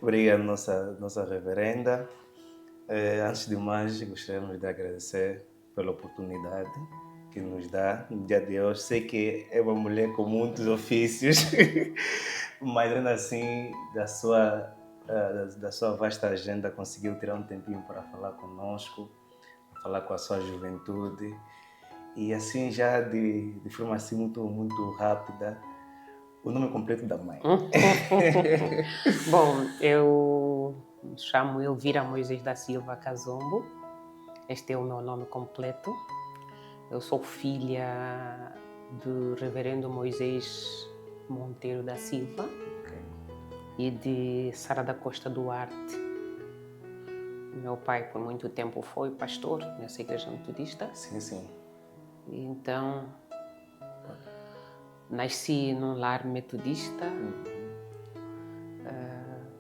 Obrigado, nossa reverenda. Antes de mais, gostaríamos de agradecer pela oportunidade que nos dá no dia de hoje. Sei que é uma mulher com muitos ofícios, mas ainda assim, da sua vasta agenda, conseguiu tirar um tempinho para falar conosco, falar com a sua juventude. E assim, já de forma assim muito rápida, o nome completo da mãe. Bom, eu me chamo Elvira Moisés da Silva Cazombo. Este é o meu nome completo. Eu sou filha do reverendo Moisés Monteiro da Silva e de Sara da Costa Duarte. Meu pai, por muito tempo, foi pastor nessa igreja metodista. Sim. Então, nasci num lar metodista,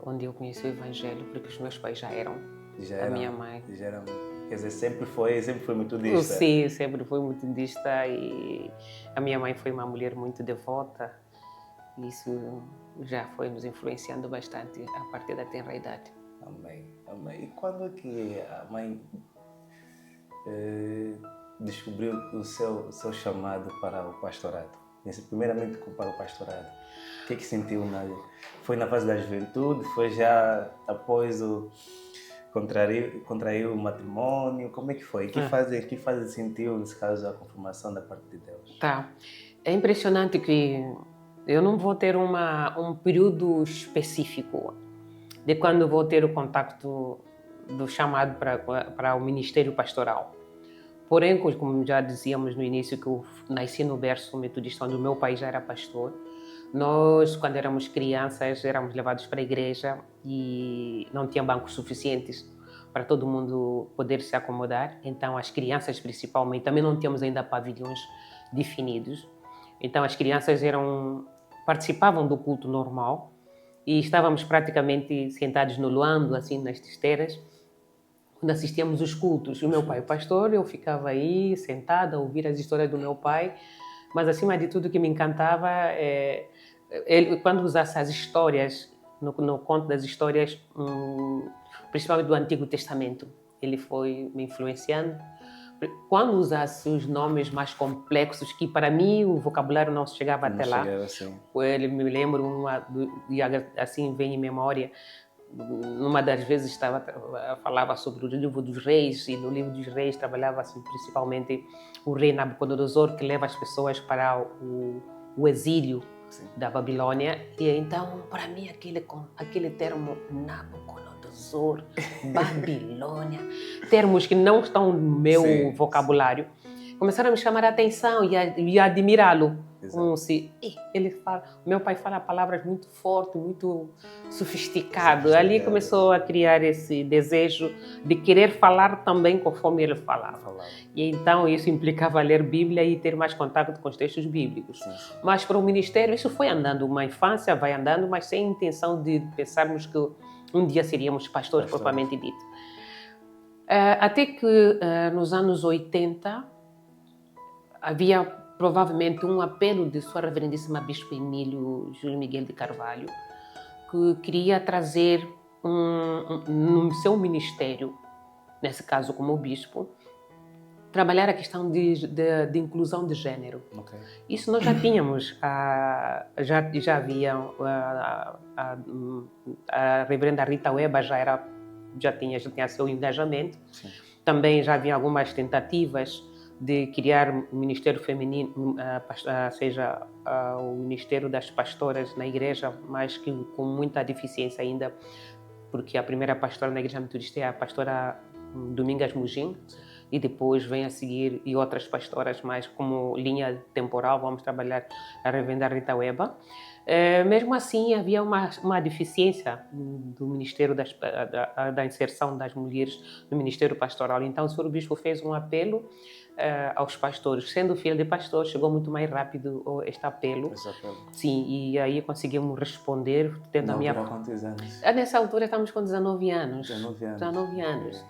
onde eu conheci o evangelho, porque os meus pais já eram. Minha mãe. Quer dizer, sempre foi metodista. Sim, sempre fui metodista e a minha mãe foi uma mulher muito devota. Isso já foi nos influenciando bastante a partir da tenra idade. Amém. E quando é que a mãe descobriu o seu chamado para o pastorado? Primeiramente para o pastorado. O que sentiu? Foi na fase da juventude? Foi já após o contrair o matrimônio? Como é que foi? Que fase sentiu, nesse caso, a confirmação da parte de Deus? Tá. É impressionante que eu não vou ter um período específico de quando vou ter o contacto do chamado para o ministério pastoral. Porém, como já dizíamos no início, que eu nasci no berço metodista, onde o meu pai já era pastor. Nós, quando éramos crianças, éramos levados para a igreja e não tinha bancos suficientes para todo mundo poder se acomodar. Então, as crianças, principalmente, também não tínhamos ainda pavilhões definidos. Então, as crianças participavam do culto normal e estávamos praticamente sentados no loando, assim, nas esteiras, quando assistíamos os cultos. O meu pai, o pastor, eu ficava aí sentada a ouvir as histórias do meu pai, mas acima de tudo o que me encantava ele, quando usasse as histórias, no conto das histórias, principalmente do Antigo Testamento, ele foi me influenciando. Quando usasse os nomes mais complexos, que para mim o vocabulário não chegava até lá, assim. Ele me lembro, assim vem em memória, numa das vezes falava sobre o livro dos reis, e no livro dos reis trabalhava assim, principalmente o rei Nabucodonosor, que leva as pessoas para o exílio da Babilônia. E então, para mim, aquele termo Nabucodonosor, Babilônia, termos que não estão no meu vocabulário, começaram a me chamar a atenção e a admirá-lo. Como se ele fala, meu pai fala palavras muito fortes, muito sofisticado. Ali começou a criar esse desejo de querer falar também conforme ele falava. E então isso implicava ler Bíblia e ter mais contato com os textos bíblicos. Mas para o ministério isso foi andando, uma infância vai andando, mas sem intenção de pensarmos que um dia seríamos pastores propriamente dito. Até que nos anos 80 havia provavelmente um apelo de Sua Reverendíssima Bispo Emílio Júlio Miguel de Carvalho, que queria trazer no seu ministério, nesse caso como bispo, trabalhar a questão de inclusão de gênero. Isso nós já tínhamos, já havia a reverenda Rita Weba já tinha seu engajamento. Também já havia algumas tentativas de criar o Ministério Feminino, seja o Ministério das Pastoras na igreja, mas que com muita deficiência ainda, porque a primeira pastora na igreja metodista é a pastora Domingas Mugim, e depois vem a seguir e outras pastoras, mas como linha temporal vamos trabalhar a reverenda Rita Weba. Mesmo assim, havia uma deficiência do Ministério da inserção das mulheres no Ministério Pastoral. Então, o Sr. Bispo fez um apelo aos pastores. Sendo filho de pastor, chegou muito mais rápido este apelo. Sim, e aí conseguimos responder. Quantos anos? Nessa altura estamos com 19 anos. 19 anos.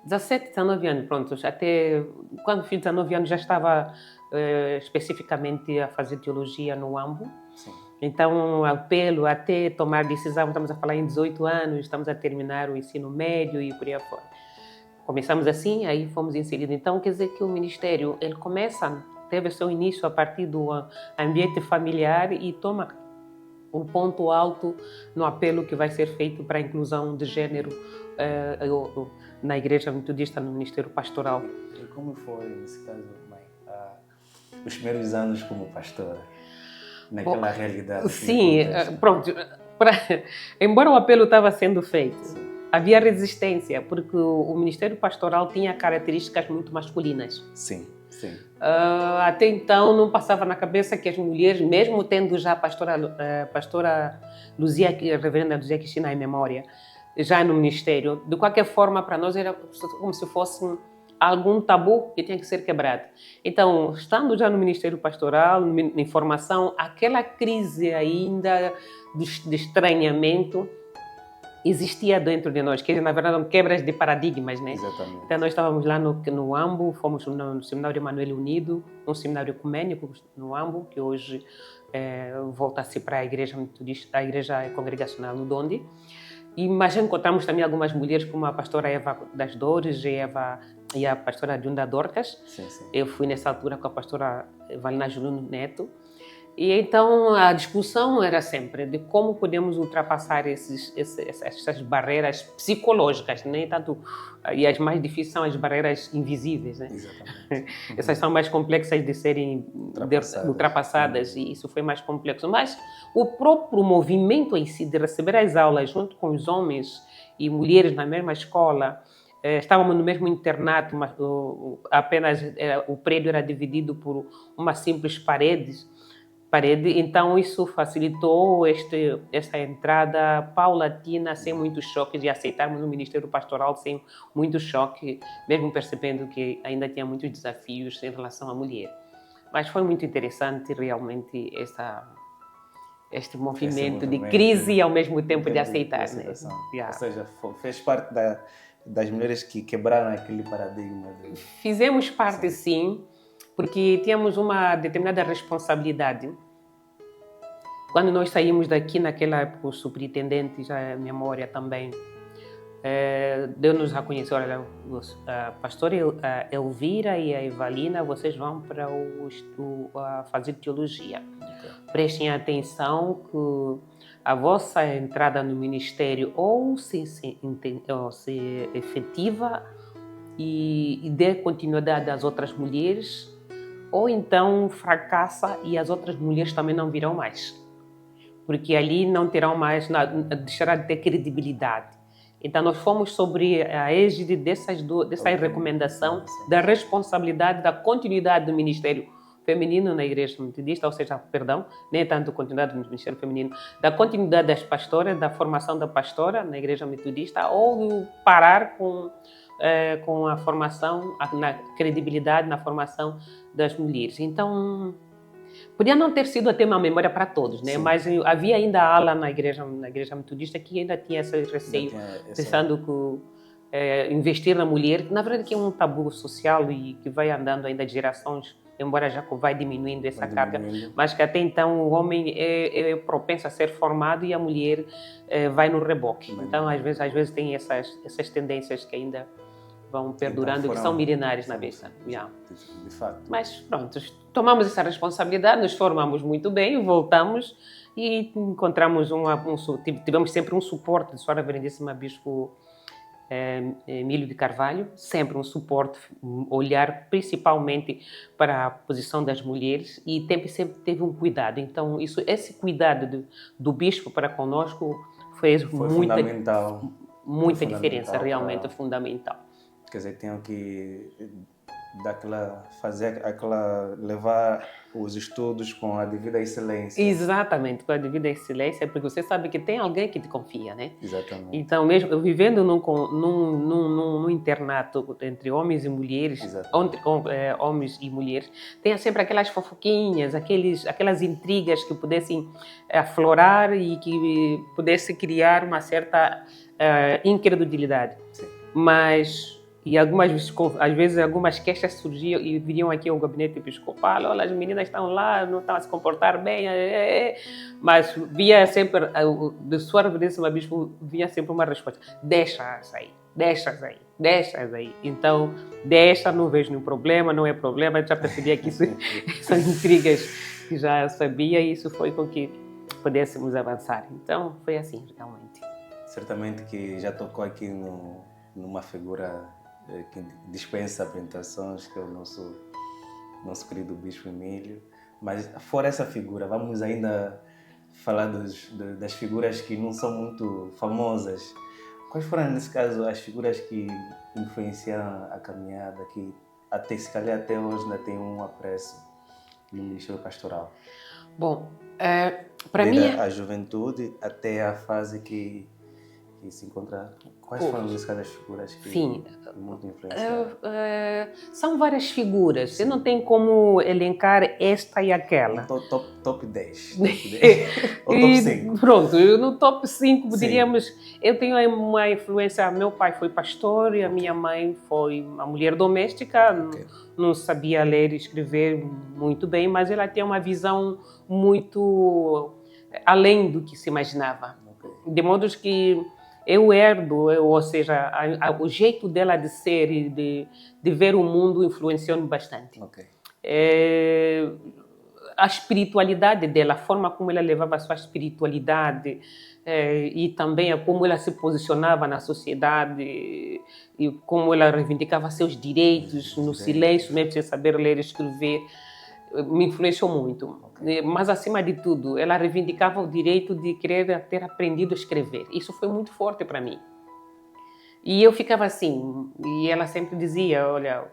17, 19 anos, pronto. Até quando fiz 19 anos já estava especificamente a fazer teologia no AMBO. Então, o apelo até tomar decisão, estamos a falar em 18 anos, estamos a terminar o ensino médio e por aí afora. Começamos assim, aí fomos inseridos. Então, quer dizer que o Ministério, ele teve seu início a partir do ambiente familiar e toma um ponto alto no apelo que vai ser feito para a inclusão de gênero na Igreja Metodista, no Ministério Pastoral. E como foi, nesse caso, mãe, os primeiros anos como pastora, naquela realidade? Sim, pronto. Embora o apelo estava sendo feito, havia resistência, porque o Ministério Pastoral tinha características muito masculinas. Sim, sim. Até então não passava na cabeça que as mulheres, mesmo tendo já a pastora Luzia, a reverenda Luzia Cristina em memória, já no Ministério, de qualquer forma para nós era como se fosse algum tabu que tinha que ser quebrado. Então, estando já no Ministério Pastoral, em formação, aquela crise ainda de estranhamento existia dentro de nós, que na verdade eram quebras de paradigmas, né? Exatamente. Então nós estávamos lá no Ambo, fomos no Seminário Emanuel Unido, um seminário ecumênico no Ambo, que hoje volta-se para a Igreja Metodista, a Igreja Congregacional no Donde. Mas já encontramos também algumas mulheres, como a pastora Eva das Dores e a pastora Junda Dorcas. Sim, sim. Eu fui nessa altura com a pastora Valina Juliano Neto. E então a discussão era sempre de como podemos ultrapassar essas barreiras psicológicas, nem tanto, e as mais difíceis são as barreiras invisíveis, né? Exatamente. Essas são mais complexas de serem ultrapassadas e isso foi mais complexo. Mas o próprio movimento em si de receber as aulas junto com os homens e mulheres na mesma escola, estávamos no mesmo internato, mas apenas o prédio era dividido por uma simples parede, então isso facilitou essa entrada paulatina, sem muitos choques, e aceitarmos no Ministério Pastoral sem muito choque, mesmo percebendo que ainda tinha muitos desafios em relação à mulher. Mas foi muito interessante realmente este movimento de crise e ao mesmo tempo de aceitar. Né? Ou seja, fez parte das mulheres que quebraram aquele paradigma. Fizemos parte, sim, porque tínhamos uma determinada responsabilidade. Quando nós saímos daqui, naquela época, o superintendente, já a memória também, deu-nos a conhecer, olha, a pastora Elvira e a Evalina, vocês vão para fazer teologia. Okay. Prestem atenção que a vossa entrada no ministério ou se efetiva e dê continuidade às outras mulheres, ou então fracassa e as outras mulheres também não virão mais. Porque ali não terão mais, deixará de ter credibilidade. Então, nós fomos sobre a égide dessa recomendação da responsabilidade da continuidade do Ministério Feminino na Igreja Metodista, ou seja, perdão, nem tanto continuidade do Ministério Feminino, da continuidade das pastoras, da formação da pastora na Igreja Metodista, ou parar com a formação, na credibilidade na formação das mulheres. Então, podia não ter sido até uma memória para todos, né? Mas havia ainda a ala na igreja metodista que ainda tinha esse receio, pensando que investir na mulher, na verdade que é um tabu social e que vai andando ainda de gerações, embora já vai diminuindo essa carga, mas que até então o homem é propenso a ser formado e a mulher vai no reboque. Então, às vezes tem essas tendências que ainda vão perdurando, que são milenares na vez. De fato. Mas pronto, tomamos essa responsabilidade, nos formamos muito bem, voltamos e encontramos tivemos sempre um suporte de Sua Reverendíssima Bispo Emílio de Carvalho, sempre um suporte, olhar principalmente para a posição das mulheres e sempre teve um cuidado. Então, esse cuidado do bispo para conosco fez muita diferença, realmente fundamental. Quer dizer, tenho que levar os estudos com a devida excelência. Exatamente, com a devida excelência, porque você sabe que tem alguém que te confia, né? Exatamente. Então, mesmo vivendo num internato entre homens e mulheres, homens e mulheres, tem sempre aquelas fofoquinhas, aquelas intrigas que pudessem aflorar e que pudesse criar uma certa incredulidade. Sim. Mas E às vezes algumas queixas surgiam e viriam aqui ao gabinete episcopal, olha, as meninas estão lá, não estão a se comportar bem, mas via sempre, de sua reverência, o bispo vinha sempre uma resposta, deixa-as aí, deixa-as aí, deixa-as aí. Então, deixa, não vejo nenhum problema, não é problema, eu já percebia que isso são intrigas que já sabia e isso foi com que pudéssemos avançar. Então, foi assim, realmente. Certamente que já tocou aqui numa figura que dispensa apresentações, que é o nosso querido Bispo Emílio. Mas fora essa figura, vamos ainda falar das figuras que não são muito famosas. Quais foram, nesse caso, as figuras que influenciaram a caminhada, que se calhar até hoje ainda tem um apreço no Ministério Pastoral? Bom, para mim... Desde a juventude até a fase que se encontra. Quais foram as figuras que muito influenciaram? São várias figuras. Sim. Você não tem como elencar esta e aquela. Top 10. Ou top 5. Pronto, no top 5 diríamos, eu tenho uma influência, meu pai foi pastor e a minha mãe foi uma mulher doméstica, não sabia ler e escrever muito bem, mas ela tem uma visão muito além do que se imaginava. De modo que eu herdo, ou seja, o jeito dela de ser e de ver o mundo influenciou-me bastante. A espiritualidade dela, a forma como ela levava a sua espiritualidade e também como ela se posicionava na sociedade e como ela reivindicava seus direitos no silêncio, mesmo sem saber ler e escrever, me influenciou muito. Mas, acima de tudo, ela reivindicava o direito de querer ter aprendido a escrever. Isso foi muito forte para mim. E eu ficava assim, e ela sempre dizia, olha,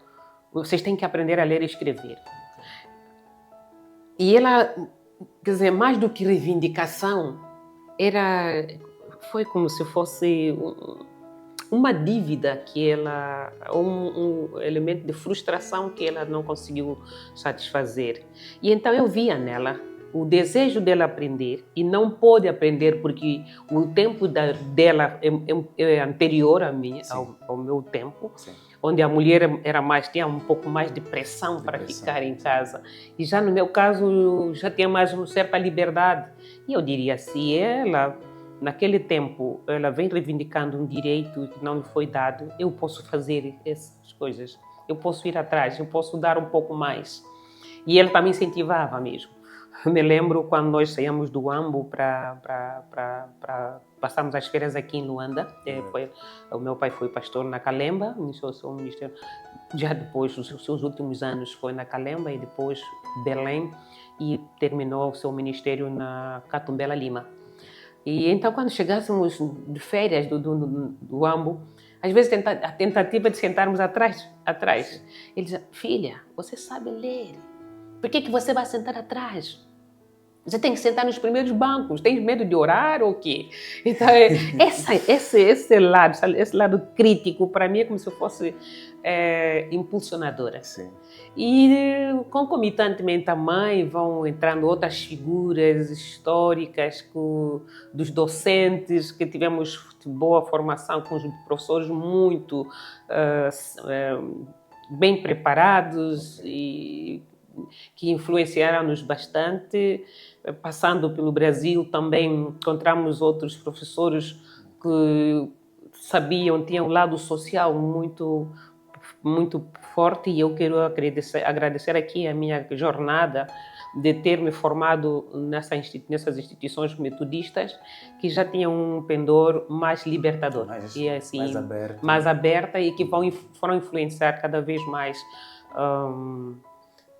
vocês têm que aprender a ler e escrever. E ela, quer dizer, mais do que reivindicação, foi como se fosse uma dívida que ela, um elemento de frustração que ela não conseguiu satisfazer. E então eu via nela o desejo dela aprender e não pôde aprender porque o tempo dela é anterior ao meu tempo. Sim. Onde a mulher tinha um pouco mais de pressão para ficar em casa. E já no meu caso, já tinha mais uma certa liberdade. E eu diria, se ela, naquele tempo, ela vem reivindicando um direito que não lhe foi dado, eu posso fazer essas coisas. Eu posso ir atrás, eu posso dar um pouco mais. E ele também incentivava mesmo. Me lembro quando nós saímos do Ambo para passarmos as férias aqui em Luanda. O meu pai foi pastor na Calemba, iniciou o seu ministério. Já depois, os seus últimos anos foi na Calemba e depois Belém e terminou o seu ministério na Catumbela Lima. E então, quando chegássemos de férias do Ambo, às vezes a tentativa de sentarmos atrás, ele dizia, filha, você sabe ler. Por que você vai sentar atrás? Você tem que sentar nos primeiros bancos. Tem medo de orar ou o quê? Então, esse lado crítico, para mim, é como se fosse impulsionadora. Sim. E, concomitantemente, também vão entrando outras figuras históricas dos docentes, que tivemos boa formação com os professores muito bem preparados e que influenciaram-nos bastante. Passando pelo Brasil também encontramos outros professores que tinham um lado social muito forte, e eu quero agradecer aqui a minha jornada de ter me formado nessas instituições metodistas que já tinham um pendor mais libertador, mais aberta e que foram influenciar cada vez mais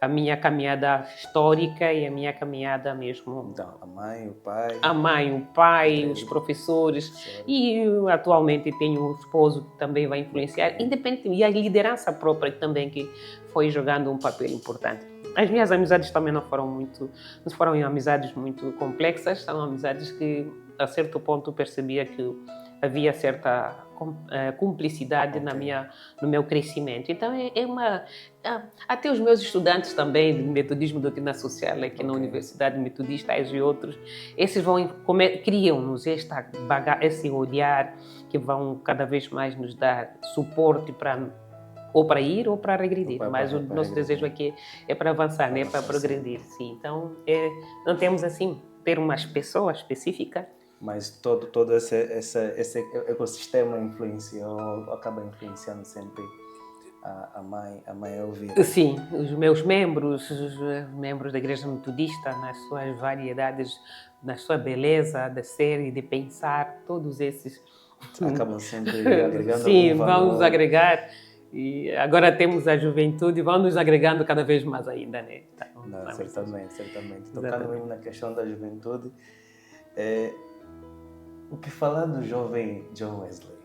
a minha caminhada histórica e a minha caminhada mesmo. Então, a mãe, o pai. A mãe, o pai, os professores. E atualmente tenho um esposo que também vai influenciar, independente, e a liderança própria também, que foi jogando um papel importante. As minhas amizades também não foram amizades muito complexas, são amizades que, a certo ponto, percebia que havia certa cumplicidade no meu crescimento. Então, até os meus estudantes também de metodismo e doutrina social aqui na Universidade Metodista e outros, esses criam-nos esse olhar que vão cada vez mais nos dar suporte para ou para ir ou para regredir, mas o para nosso regredir. desejo aqui é para avançar, né? Para avançar, sim. progredir, sim. Então, não temos assim, ter umas pessoas específicas. Mas todo esse ecossistema influenciou, acaba influenciando sempre a mãe a ouvir. Sim, os meus membros, os membros da Igreja Metodista, nas suas variedades, na sua beleza de ser e de pensar, todos esses Acabam sempre agregando sim, algum vão nos valor. agregar. E agora temos a juventude e vão nos agregando cada vez mais ainda, né? Então, Não, certamente. Tocando Exatamente. mesmo na questão da juventude, o que falar do jovem John Wesley?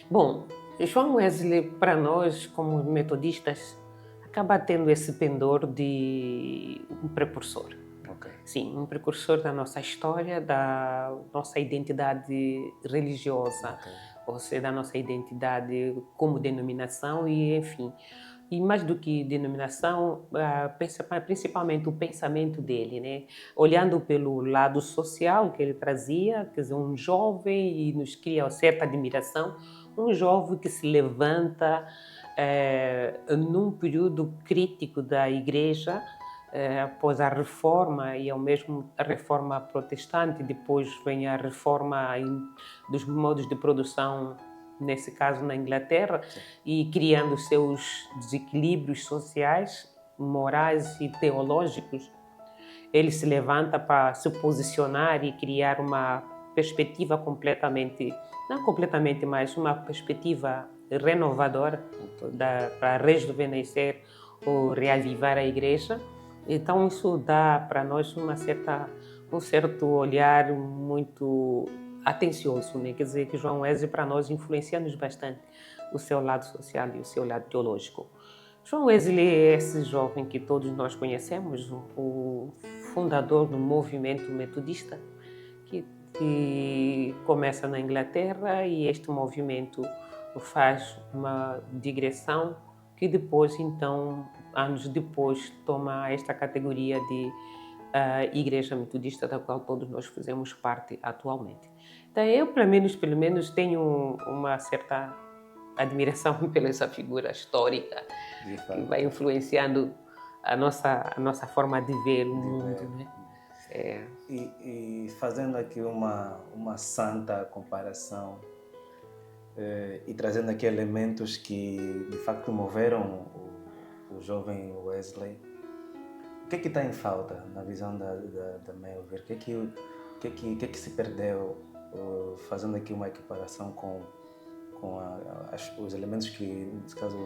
Bom, João Wesley, para nós, como metodistas, acaba tendo esse pendor de um precursor. Okay. Sim, um precursor da nossa história, da nossa identidade religiosa, Okay. ou seja, da nossa identidade como denominação e, enfim. E mais do que denominação, principalmente o pensamento dele, né? Olhando pelo lado social que ele trazia, quer dizer, um jovem, e nos cria certa admiração, um jovem que se levanta num período crítico da Igreja, após a reforma e ao mesmo a reforma protestante, depois vem a reforma dos modos de produção, nesse caso na Inglaterra, sim, e criando seus desequilíbrios sociais, morais e teológicos. Ele se levanta para se posicionar e criar uma perspectiva não completamente, mas uma perspectiva renovadora para rejuvenescer ou reavivar a Igreja. Então isso dá para nós um certo olhar muito atencioso, né? Quer dizer que João Wesley para nós influencia-nos bastante o seu lado social e o seu lado teológico. João Wesley é esse jovem que todos nós conhecemos, o fundador do movimento metodista, que começa na Inglaterra, e este movimento faz uma digressão que depois, então, anos depois, toma esta categoria de Igreja Metodista, da qual todos nós fazemos parte atualmente. Então, eu, pelo menos tenho uma certa admiração pela essa figura histórica que vai influenciando a nossa forma de ver o mundo, né? E fazendo aqui uma santa comparação e trazendo aqui elementos que de facto moveram o jovem Wesley, o que está em falta na visão da mãe ouvir? O que se perdeu, fazendo aqui uma equiparação com os elementos que, nesse caso,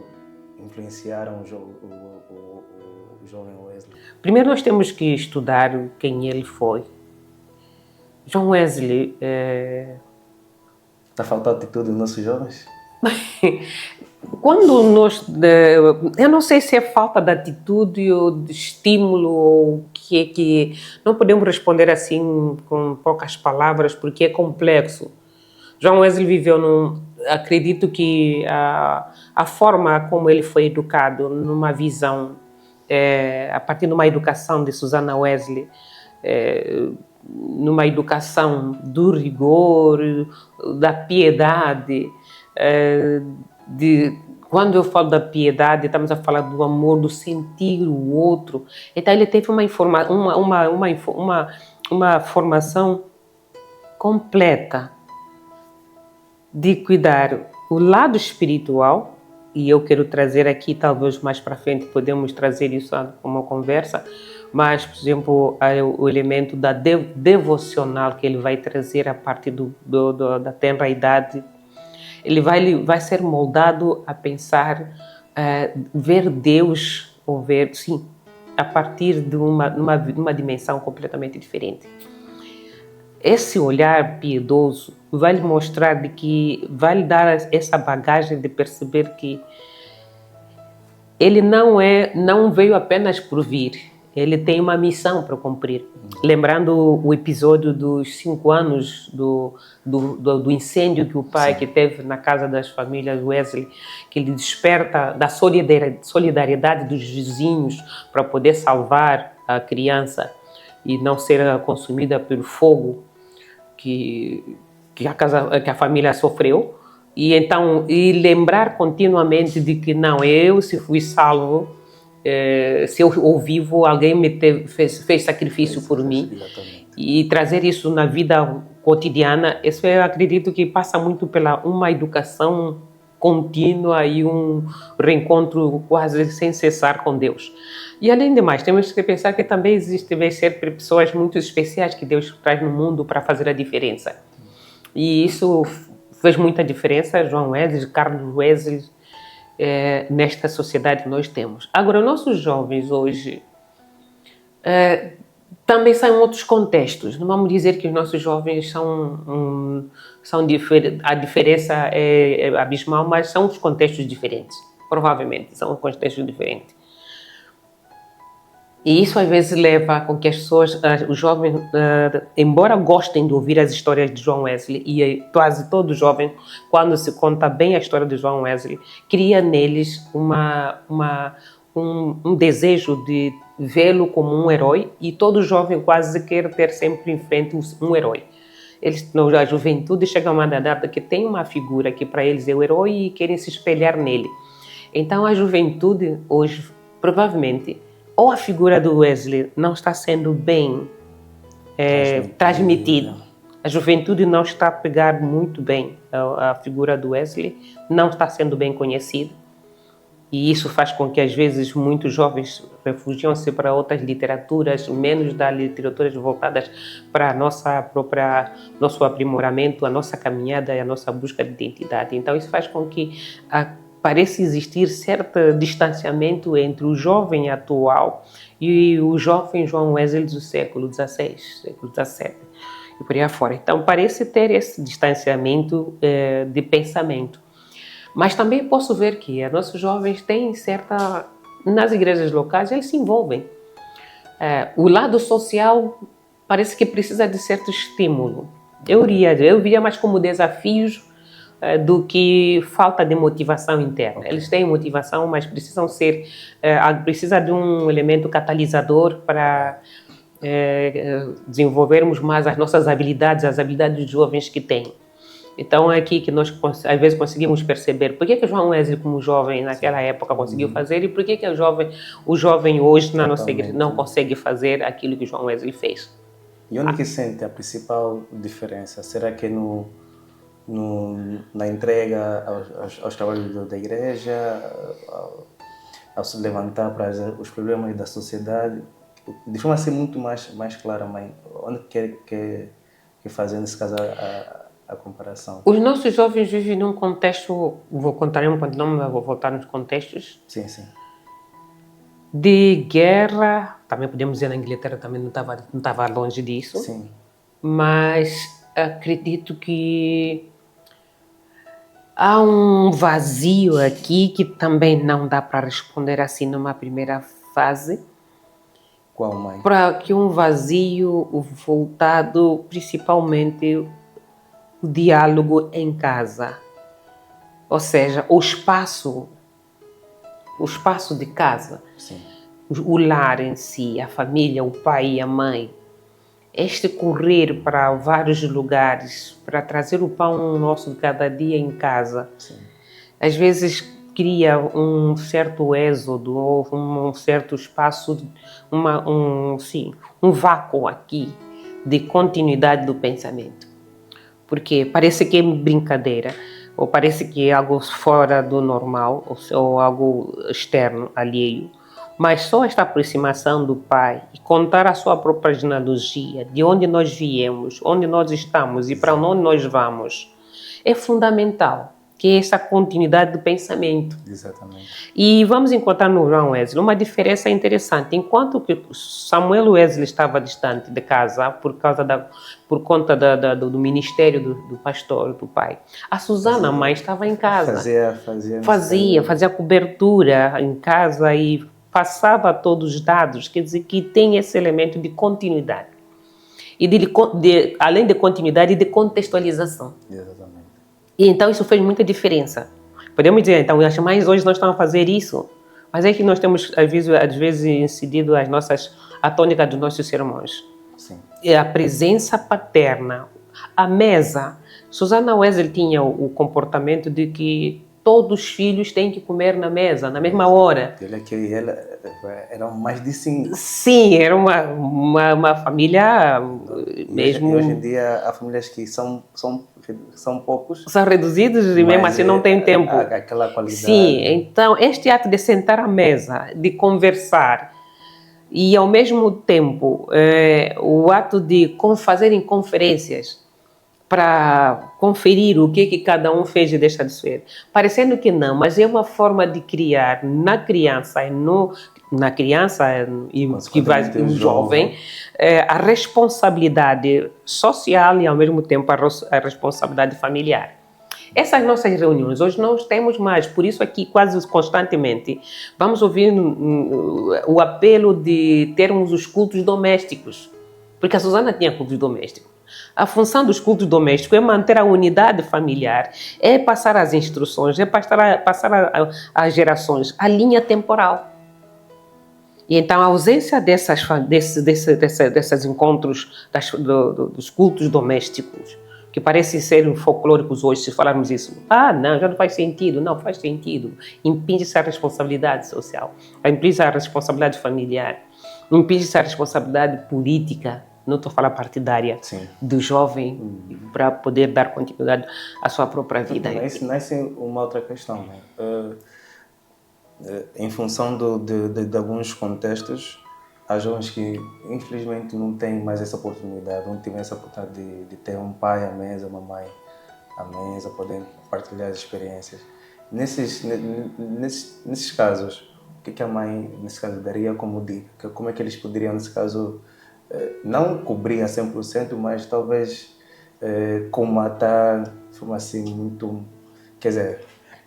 influenciaram o jovem Wesley? Primeiro nós temos que estudar quem ele foi. John Wesley... Está faltando atitude dos nossos jovens? Quando eu não sei se é falta de atitude ou de estímulo ou o que não podemos responder assim com poucas palavras, porque é complexo. John Wesley viveu acredito que a forma como ele foi educado, numa visão, a partir de uma educação de Susanna Wesley, numa educação do rigor, da piedade, quando eu falo da piedade, estamos a falar do amor, do sentir o outro. Então ele teve uma formação completa de cuidar o lado espiritual, e eu quero trazer aqui, talvez mais para frente podemos trazer isso como uma conversa, mas, por exemplo, o elemento da devocional que ele vai trazer a partir da tenra idade, ele vai ser moldado a pensar, ver Deus, ou ver, sim, a partir de uma dimensão completamente diferente. Esse olhar piedoso vai lhe mostrar vai lhe dar essa bagagem de perceber que ele não veio apenas por vir, ele tem uma missão para cumprir. Lembrando o episódio dos 5 anos do incêndio que o pai que teve na casa das famílias Wesley, que ele desperta da solidariedade dos vizinhos para poder salvar a criança e não ser consumida pelo fogo que a família sofreu. E lembrar continuamente de que não, eu se fui salvo, se eu vivo, alguém fez sacrifício por mim. Exatamente. E trazer isso na vida cotidiana, isso eu acredito que passa muito pela uma educação contínua e um reencontro quase sem cessar com Deus. E além de mais, temos que pensar que também vai ser pessoas muito especiais que Deus traz no mundo para fazer a diferença. E isso fez muita diferença, João Wesley, Carlos Wesley, nesta sociedade que nós temos. Agora, nossos jovens hoje também são em outros contextos. Não vamos dizer que os nossos jovens a diferença é abismal, mas são os contextos diferentes. Provavelmente, são contextos diferentes. E isso às vezes leva com que as pessoas, os jovens, embora gostem de ouvir as histórias de João Wesley, e quase todo jovem, quando se conta bem a história de João Wesley, cria neles um desejo de vê-lo como um herói, e todo jovem quase quer ter sempre em frente um herói. Eles, na juventude, chega uma data que tem uma figura que para eles é o herói e querem se espelhar nele. Então a juventude hoje, provavelmente, ou a figura do Wesley não está sendo bem transmitida. A juventude não está a pegar muito bem a figura do Wesley, não está sendo bem conhecida. E isso faz com que, às vezes, muitos jovens refugiam-se para outras literaturas, menos das literaturas voltadas para nosso aprimoramento, a nossa caminhada e a nossa busca de identidade. Então, isso faz com que parece existir certo distanciamento entre o jovem atual e o jovem João Wesley do século XVI, século XVII e por aí afora. Então, parece ter esse distanciamento de pensamento. Mas também posso ver que os nossos jovens têm nas igrejas locais, eles se envolvem. O lado social parece que precisa de certo estímulo. Eu via mais como desafios do que falta de motivação interna. Eles têm motivação, mas precisa de um elemento catalisador para desenvolvermos mais as nossas habilidades, as habilidades dos jovens que têm. Então é aqui que nós às vezes conseguimos perceber por que João Wesley, como jovem naquela época, conseguiu fazer e por que o jovem hoje na nossa igreja não consegue fazer aquilo que João Wesley fez. E onde que sente a principal diferença? Será que na entrega aos trabalhos da igreja, ao se levantar para os problemas da sociedade, de forma a ser muito mais clara, mãe, onde que fazer nesse caso a comparação? Os nossos jovens vivem num contexto, vou contar vou voltar nos contextos. Sim. De guerra, também podemos dizer na Inglaterra, também não estava longe disso. Sim. Mas acredito que há um vazio aqui que também não dá para responder assim numa primeira fase. Qual, mãe? Para que um vazio voltado principalmente o diálogo em casa. Ou seja, o espaço de casa. Sim. O lar em si, a família, o pai e a mãe. Este correr para vários lugares para trazer o pão nosso de cada dia em casa. Sim. Às vezes cria um certo êxodo ou um certo espaço, um vácuo aqui de continuidade do pensamento. Porque parece que é brincadeira, ou parece que é algo fora do normal, ou algo externo, alheio. Mas só esta aproximação do Pai e contar a sua própria genealogia, de onde nós viemos, onde nós estamos e para onde nós vamos, é fundamental, que é essa continuidade do pensamento. Exatamente. E vamos encontrar no João Wesley uma diferença interessante. Enquanto que Samuel Wesley estava distante de casa por conta do ministério do pastor, do pai, a Susana, a mãe, estava em casa. Fazia cobertura em casa e passava todos os dados. Quer dizer que tem esse elemento de continuidade. E além de continuidade, de contextualização. Exatamente. E então isso fez muita diferença. Podemos dizer, então, as mães hoje não estão a fazer isso, mas é que nós temos, às vezes incidido a tônica dos nossos sermões. Sim. É a presença paterna, A mesa. Susana Wesley tinha o comportamento de que todos os filhos têm que comer na mesa, na mesma hora. Olha que ela eram mais de 5. Sim, era uma família mesmo... Hoje em dia há famílias que são poucos. São reduzidos e mesmo assim não tem tempo. Aquela qualidade. Sim, então este ato de sentar à mesa, de conversar e ao mesmo tempo o ato de fazerem conferências para conferir o que cada um fez e deixa de ser. Parecendo que não, mas é uma forma de criar na criança e que vai no jovem a responsabilidade social e ao mesmo tempo a responsabilidade familiar. Essas nossas reuniões hoje nós temos mais, por isso aqui quase constantemente vamos ouvir o apelo de termos os cultos domésticos, porque a Susana tinha cultos domésticos. A função dos cultos domésticos é manter a unidade familiar, é passar as instruções, é passar às gerações a linha temporal. E então a ausência desses encontros dos cultos domésticos, que parecem ser folclóricos hoje, se falarmos isso, não, já não faz sentido. Não, faz sentido. Impinge-se a responsabilidade social, impinge-se a responsabilidade familiar, impinge-se a responsabilidade política, não estou a falar partidária, sim, do jovem, para poder dar continuidade à sua própria vida. Nasce uma outra questão, né? Em função de alguns contextos, há jovens que infelizmente não têm mais essa oportunidade, não tiveram essa oportunidade de ter um pai à mesa, uma mãe à mesa, poder partilhar as experiências. Nesses casos, o que a mãe, nesse caso, daria como dica? Como é que eles poderiam, nesse caso, não cobrir a 100%, mas talvez comatar de forma assim muito... Quer dizer,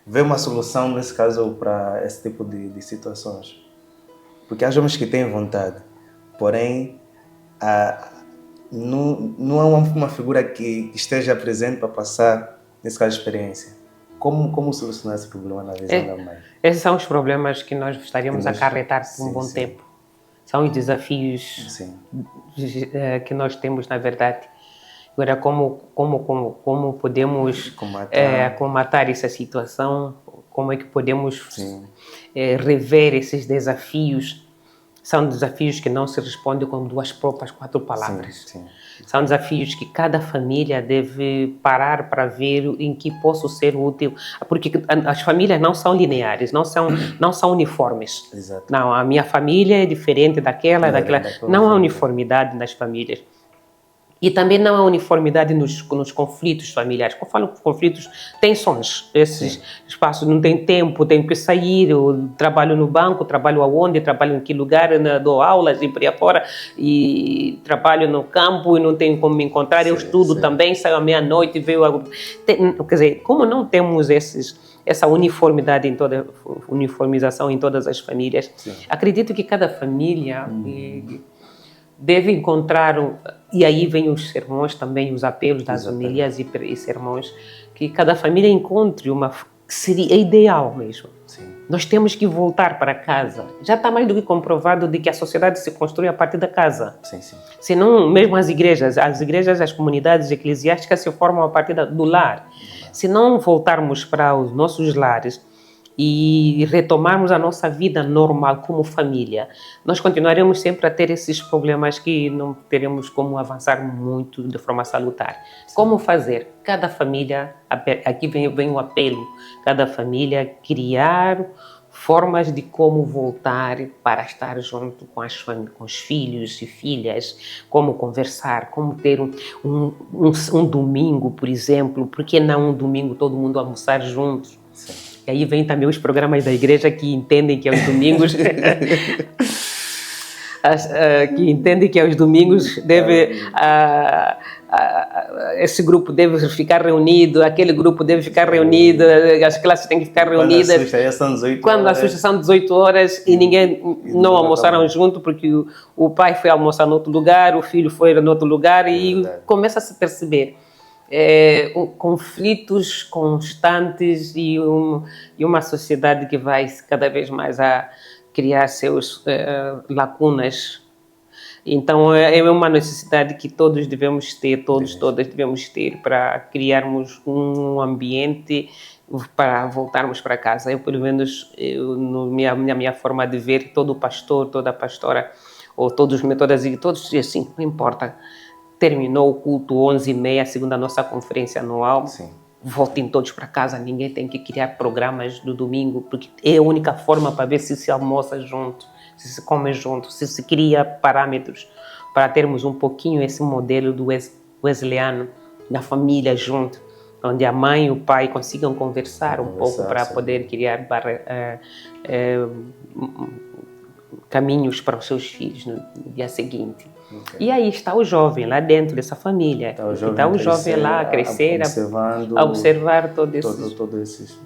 ver uma solução, nesse caso, para esse tipo de situações. Porque há jovens que têm vontade, porém não há uma figura que esteja presente para passar, nesse caso, a experiência. Como solucionar esse problema na visão da mãe? Esses são os problemas que nós gostaríamos de acarretar por um bom tempo. São os desafios que nós temos, na verdade. Agora, como podemos comatar essa situação? Como é que podemos rever esses desafios? São desafios que não se respondem com 2 próprias 4 palavras. Sim. São desafios que cada família deve parar para ver em que posso ser útil. Porque as famílias não são lineares, não são uniformes. Exato. Não, a minha família é diferente daquela. Não há uniformidade nas famílias. E também não há uniformidade nos conflitos familiares. Quando falo conflitos, tensões. Esses espaços não tem tempo, tenho que sair, eu trabalho no banco, trabalho aonde, trabalho em que lugar, dou aulas e por aí fora, e trabalho no campo e não tenho como me encontrar, eu estudo também, saio à meia-noite e vejo... Quer dizer, como não temos essa uniformização em todas as famílias, acredito que cada família... deve encontrar, e aí vem os sermões também, os apelos das homilias e sermões, que cada família encontre seria ideal mesmo. Sim. Nós temos que voltar para casa. Já está mais do que comprovado de que a sociedade se constrói a partir da casa. Sim. Senão, mesmo as igrejas, as comunidades eclesiásticas se formam a partir do lar. Se não voltarmos para os nossos lares, e retomarmos a nossa vida normal como família, nós continuaremos sempre a ter esses problemas que não teremos como avançar muito de forma salutar. Sim. Como fazer? Cada família, aqui vem o apelo, cada família criar formas de como voltar para estar junto com os filhos e filhas, como conversar, como ter um domingo, por exemplo, por que não um domingo todo mundo almoçar juntos? Sim. E aí vem também os programas da igreja que entendem que aos domingos esse grupo deve ficar reunido, aquele grupo deve ficar reunido, as classes têm que ficar reunidas. Quando assusta são 18 horas e ninguém não almoçaram junto porque o pai foi almoçar em outro lugar, o filho foi em outro lugar e começa a se perceber conflitos constantes e uma sociedade que vai cada vez mais a criar seus lacunas Então é uma necessidade que todos devemos ter, todas devemos ter para criarmos um ambiente para voltarmos para casa. Eu, pelo menos, na minha forma de ver, todo pastor, toda pastora, ou todos, todos assim, não importa, terminou o culto 11h30, segundo a nossa conferência anual. Sim. Voltem todos para casa, ninguém tem que criar programas do domingo, porque é a única forma para ver se almoça junto, se se come junto, se se cria parâmetros para termos um pouquinho esse modelo do wesleyano, da família junto, onde a mãe e o pai consigam conversar um pouco para poder criar caminhos para os seus filhos no dia seguinte. Okay. E aí está o jovem lá dentro dessa família. Está o jovem lá a crescer, a observar todo esses...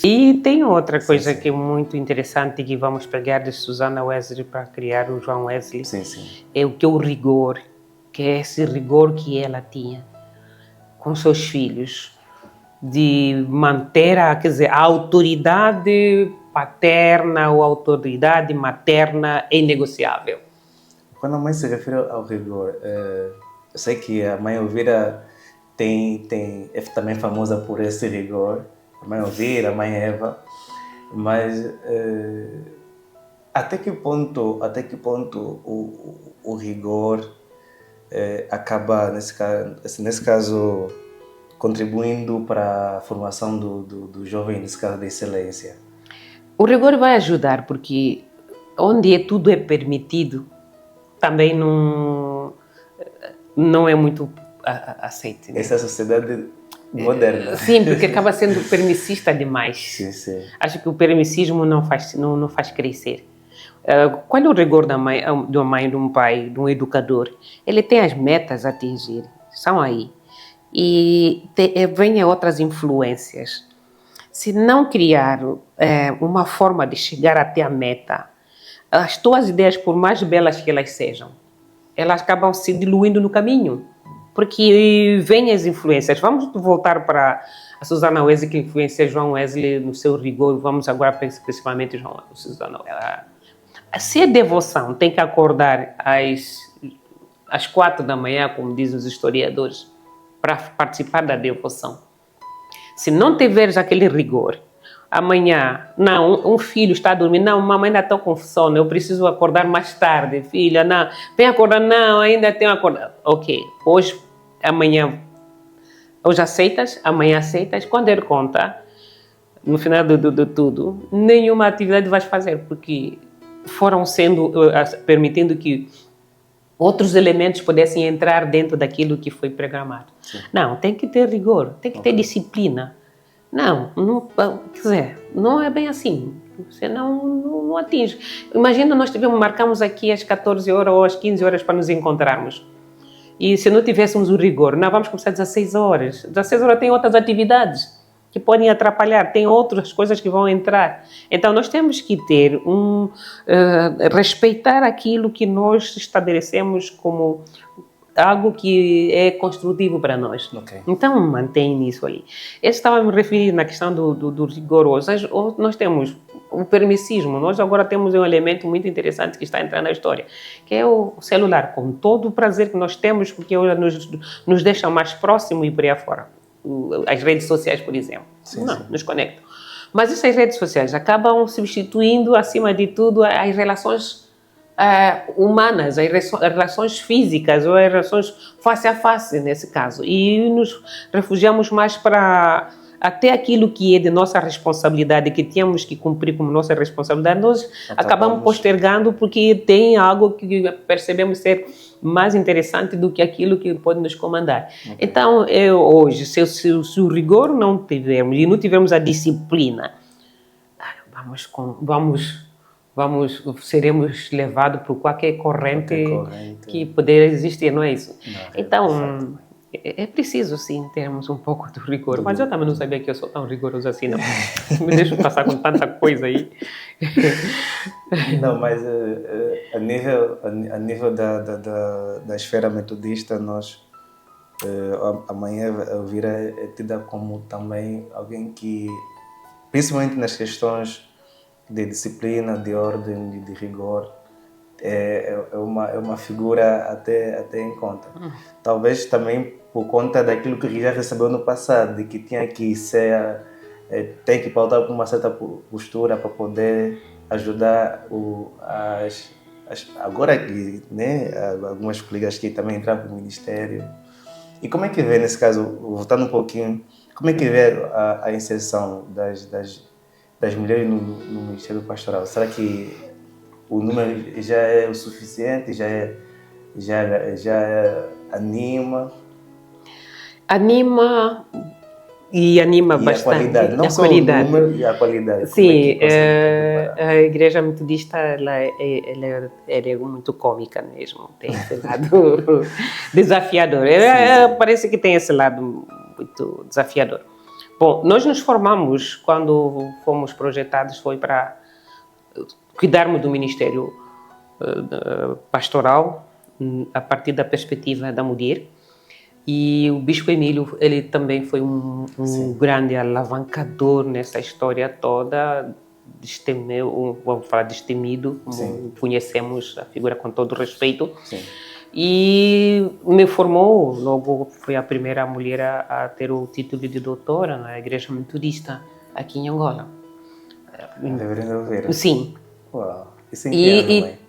E tem outra coisa que é muito interessante que vamos pegar de Susana Wesley para criar o João Wesley. É o rigor, que é esse rigor que ela tinha com seus filhos, de manter a autoridade paterna ou autoridade materna é inegociável. Quando a mãe se refere ao rigor, eu sei que a mãe Elvira é também famosa por esse rigor, a mãe Elvira, a mãe Eva, mas até que ponto o rigor acaba, nesse caso, contribuindo para a formação do jovem, nesse caso da excelência? O rigor vai ajudar, porque onde tudo é permitido, também não é muito aceito. Né? Essa é a sociedade moderna. Sim, porque acaba sendo permissista demais. Sim. Acho que o permissismo não faz crescer. Qual é o rigor da mãe, de um pai, de um educador? Ele tem as metas a atingir, são aí. E vêm outras influências. Se não criar uma forma de chegar até a meta, as tuas ideias, por mais belas que elas sejam, elas acabam se diluindo no caminho, porque vêm as influências. Vamos voltar para a Susana Wesley, que influencia João Wesley no seu rigor. Vamos agora principalmente Susana Wesley. Se a devoção tem que acordar às 4 da manhã, como dizem os historiadores, para participar da devoção, se não tiveres aquele rigor, amanhã, não, um filho está dormindo, não, mamãe ainda está com sono, eu preciso acordar mais tarde, filha, não, vem acordar, não, ainda tenho que acordar. Ok, hoje aceitas, amanhã aceitas, quando ele conta, no final de tudo, nenhuma atividade vais fazer, porque foram permitindo que outros elementos pudessem entrar dentro daquilo que foi programado. Sim. Não, tem que ter rigor, tem que ter disciplina. Não, quer dizer, não é bem assim. Você não atinge. Imagina, nós marcamos aqui às 14 horas ou às 15 horas para nos encontrarmos. E se não tivéssemos o rigor, não, vamos começar às 16 horas. 16 horas tem outras atividades que podem atrapalhar, tem outras coisas que vão entrar. Então, nós temos que ter respeitar aquilo que nós estabelecemos como algo que é construtivo para nós. Okay. Então, mantém isso ali. Eu estava a me referir na questão do rigor. Nós temos o permissismo. Nós agora temos um elemento muito interessante que está entrando na história, que é o celular, com todo o prazer que nós temos, porque nos deixa mais próximo e por aí afora. As redes sociais, por exemplo, sim. Nos conectam. Mas essas redes sociais acabam substituindo, acima de tudo, as relações humanas, as relações físicas ou as relações face a face, nesse caso. E nos refugiamos mais para até aquilo que é de nossa responsabilidade, que tínhamos que cumprir como nossa responsabilidade, nós acabamos postergando porque tem algo que percebemos ser mais interessante do que aquilo que pode nos comandar. Okay. Então, hoje, se o rigor não tivermos e não tivermos a disciplina, seremos levados por qualquer corrente que poder existir, não é isso? Não, então, é preciso, sim, termos um pouco de rigor. Mas eu também não sabia que eu sou tão rigoroso assim, não. Me deixo passar com tanta coisa aí. Não, mas a nível da esfera metodista, a mãe Elvira é tida como também alguém que, principalmente nas questões de disciplina, de ordem, de rigor, é uma figura até em conta. Talvez também por conta daquilo que já recebeu no passado, de que tinha que ser, tem que pautar por uma certa postura para poder ajudar agora que, né, algumas colegas que também entraram para o Ministério. E como é que vê, nesse caso, voltando um pouquinho, como é que vê a inserção das mulheres no Ministério Pastoral? Será que o número já é o suficiente? Já anima? Anima e anima E bastante. a qualidade, não a só qualidade. o número e a qualidade. Sim, Como é que consegue comparar? a Igreja Metodista ela é muito cômica mesmo, tem esse lado desafiador. Sim. Parece que tem esse lado muito desafiador. Bom, nós nos formamos quando fomos projetados, foi para cuidarmos do ministério pastoral a partir da perspectiva da mulher. E o Bispo Emílio, ele também foi um grande alavancador nessa história toda, vamos falar destemido, como conhecemos a figura com todo respeito. Sim. E me formou, logo foi a primeira mulher a ter o título de doutora na Igreja Metodista, aqui em Angola. Reverendo Oliveira? Sim. Uau. Isso em que ano, mãe?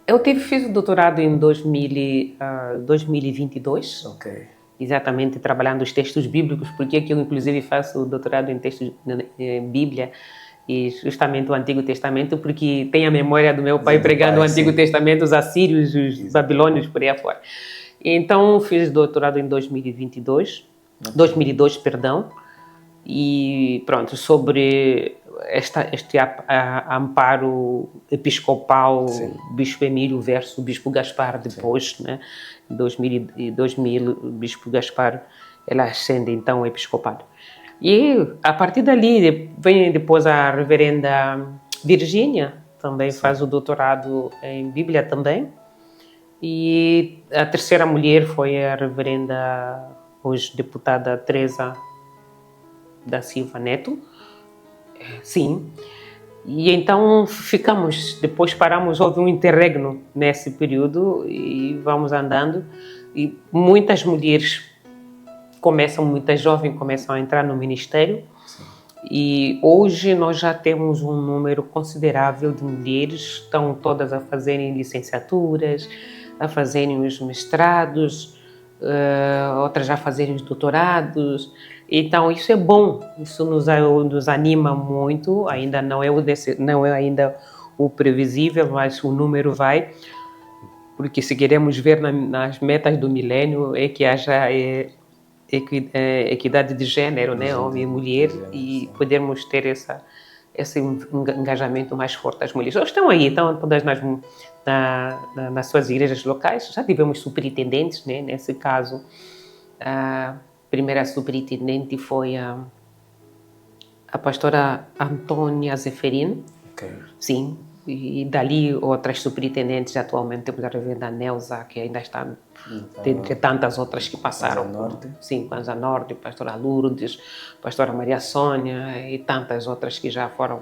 Eu fiz o doutorado em 2022. Ok. Exatamente, trabalhando os textos bíblicos, porque eu inclusive faço o doutorado em textos de Bíblia e justamente o Antigo Testamento, porque tem a memória do meu pai pregando o Antigo Testamento, os assírios, os babilônios, por aí afora. Então, fiz doutorado em 2002, perdão, e pronto, sobre este amparo episcopal, Bispo Emílio versus Bispo Gaspar, depois, né? Em 2000, o Bispo Gaspar, ela ascende então o episcopado. E a partir dali vem depois a reverenda Virgínia, também faz o doutorado em Bíblia também. E a terceira mulher foi a reverenda, hoje deputada Teresa da Silva Neto. Sim. E então depois paramos, houve um interregno nesse período e vamos andando. E muitas mulheres muitas jovens começam a entrar no ministério. E hoje nós já temos um número considerável de mulheres, estão todas a fazerem licenciaturas, a fazerem os mestrados, outras a fazerem os doutorados. Então isso é bom, isso nos anima muito. Ainda não é ainda o previsível, mas o número vai, porque se queremos ver nas metas do milênio é que haja equidade de gênero, né, homem e mulher, e podermos ter esse engajamento mais forte das mulheres. Elas estão todas nas suas igrejas locais. Já tivemos superintendentes, né? Nesse caso, a primeira superintendente foi a pastora Antônia Zeferino. Sim, e dali outras superintendentes. Atualmente temos a reverenda Neuza, que ainda está entre tantas outras que passaram. Sim, Panza Norte, pastora Lourdes, pastora Maria Sônia e tantas outras que já foram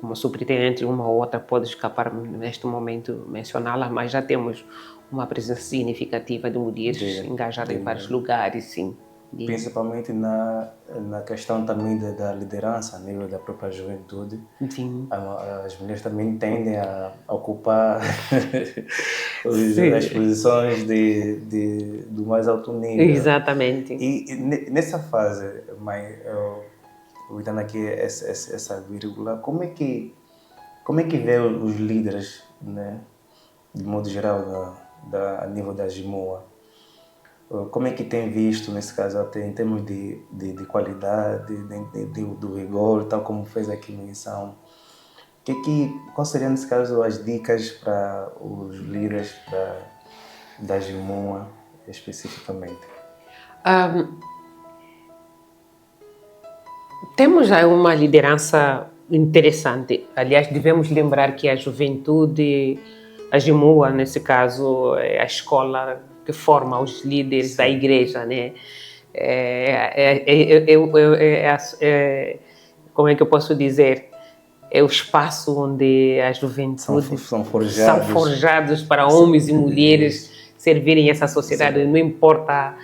como superintendentes. Uma ou outra pode escapar neste momento mencioná-la, mas já temos uma presença significativa de mulheres engajadas em vários lugares, sim. Principalmente na questão também da liderança, a nível da própria juventude. Sim. As mulheres também tendem a ocupar as posições do mais alto nível. Exatamente. E nessa fase, mãe, eu dando aqui essa vírgula, como é que vê os líderes, né, de modo geral, a nível da GIMOA? Como é que tem visto, nesse caso, até em termos de qualidade, do rigor, tal como fez aqui menção? Qual seriam, nesse caso, as dicas para os líderes da GIMOA, especificamente? Temos já uma liderança interessante. Aliás, devemos lembrar que a juventude, a GIMOA, nesse caso, é a escola que forma os líderes da igreja, né? Como é que eu posso dizer? é o espaço onde a juventude são são forjados para homens e mulheres servirem essa sociedade. Não importa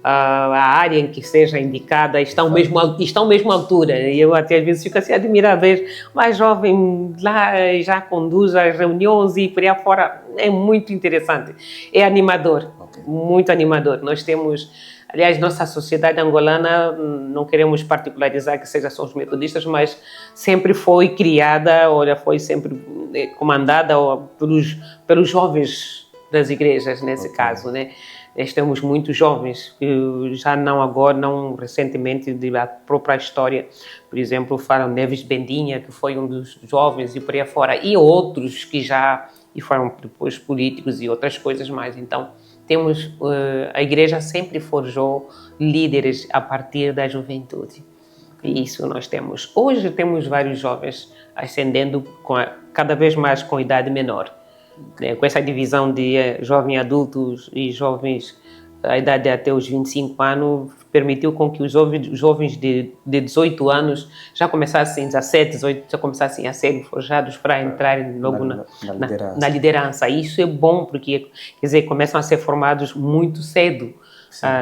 a área em que seja indicada, estão mesmo à altura. Eu até às vezes fico assim admirada, ver mais jovem lá já conduz as reuniões e por aí fora. É muito interessante, é animador, muito animador. Nós temos, aliás, nossa sociedade angolana, não queremos particularizar que seja só os metodistas, mas sempre foi criada, ou foi sempre comandada pelos jovens das igrejas, nesse caso, né? Nós temos muitos jovens, já não agora, não recentemente, da própria história. Por exemplo, Faro Neves Bendinha, que foi um dos jovens e por aí fora, e outros que já e foram depois políticos e outras coisas mais. Então, temos, a igreja sempre forjou líderes a partir da juventude. E isso nós temos. Hoje temos vários jovens ascendendo cada vez mais com idade menor. Com essa divisão de jovens adultos e jovens a idade até os 25 anos, permitiu com que os jovens de 18 anos já começassem, 17, 18, já começassem a ser forjados para entrarem logo na liderança. Isso é bom porque, quer dizer, começam a ser formados muito cedo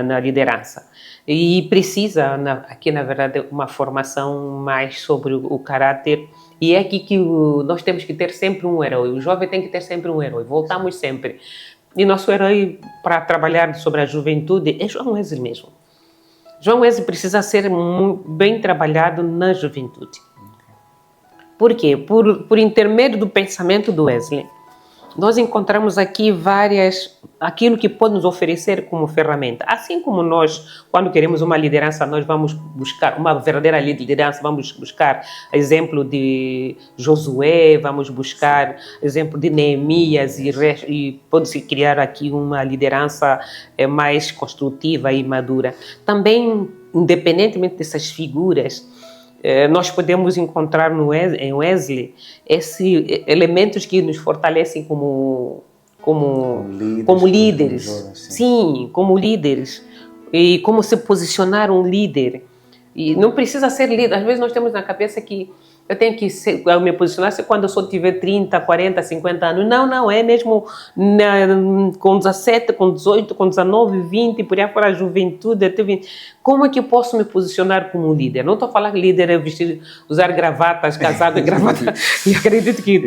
na liderança. E precisa, aqui na verdade, uma formação mais sobre o caráter. E é aqui que nós temos que ter sempre um herói. O jovem tem que ter sempre um herói. Voltamos sempre. E nosso herói para trabalhar sobre a juventude é João Wesley mesmo. João Wesley precisa ser bem trabalhado na juventude. Por quê? Por intermédio do pensamento do Wesley, nós encontramos aqui aquilo que pode nos oferecer como ferramenta. Assim como nós, quando queremos uma liderança, nós vamos buscar uma verdadeira liderança, vamos buscar exemplo de Josué, vamos buscar exemplo de Neemias e pode-se criar aqui uma liderança mais construtiva e madura. Também, independentemente dessas figuras, nós podemos encontrar em Wesley esses elementos que nos fortalecem como líderes. Sim, como líderes. E como se posicionar um líder. E não precisa ser líder. Às vezes nós temos na cabeça que eu tenho que me posicionar quando eu só tiver 30, 40, 50 anos. Não, é mesmo com 17, com 18, com 19, 20, por aí fora a juventude, até 20. Como é que eu posso me posicionar como líder? Não estou a falar que líder é usar gravatas, casado e gravata. E acredito que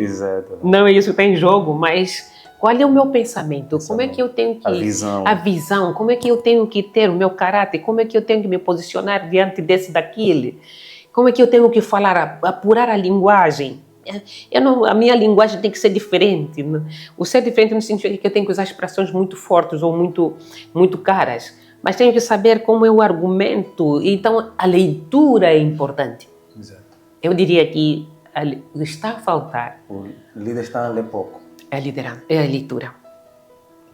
não é isso que está em jogo, mas qual é o meu pensamento? Como é que eu tenho que... A visão. Como é que eu tenho que ter o meu caráter? Como é que eu tenho que me posicionar diante daquele? Como é que eu tenho que falar, apurar a linguagem? A minha linguagem tem que ser diferente. O ser diferente não significa que eu tenho que usar expressões muito fortes ou muito, muito caras, mas tenho que saber como é o argumento. Então, a leitura é importante. Exato. Eu diria que está a faltar. O líder está a ler pouco. É a leitura.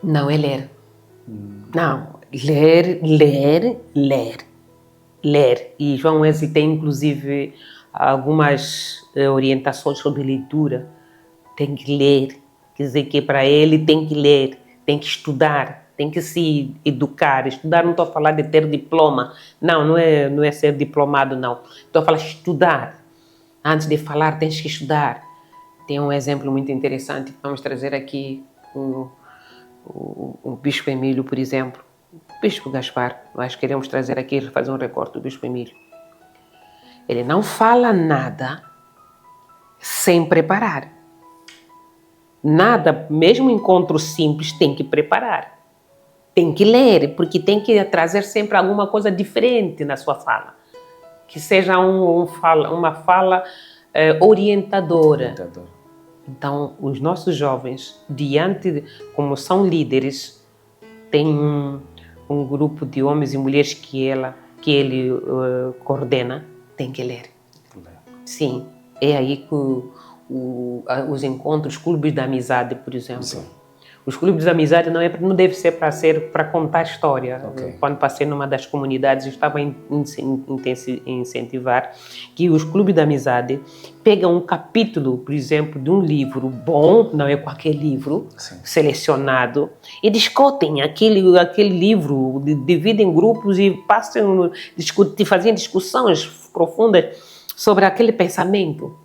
Não é ler. Não, ler. E João Wesley tem, inclusive, algumas orientações sobre leitura. Tem que ler. Quer dizer que para ele tem que ler, tem que estudar, tem que se educar. Estudar não estou a falar de ter diploma. Não é ser diplomado, não. Estou a falar de estudar. Antes de falar, tens que estudar. Tem um exemplo muito interessante. Vamos trazer aqui o Bispo Emílio, por exemplo. Bispo Gaspar, nós queremos trazer aqui, fazer um recorte do Bispo Emílio. Ele não fala nada sem preparar. Nada, mesmo encontro simples, tem que preparar. Tem que ler, porque tem que trazer sempre alguma coisa diferente na sua fala. Que seja uma fala orientadora. Então, os nossos jovens, como são líderes, têm um grupo de homens e mulheres que ele coordena, tem que ler. Sim, é aí que os encontros, clubes da amizade, por exemplo. Sim. Os clubes de amizade não deve ser para contar história. Quando passei numa das comunidades, eu estava a incentivar que os clubes de amizade pegam um capítulo, por exemplo, de um livro bom, não é qualquer livro, selecionado, e discutem aquele livro, dividem grupos e fazem discussões profundas sobre aquele pensamento.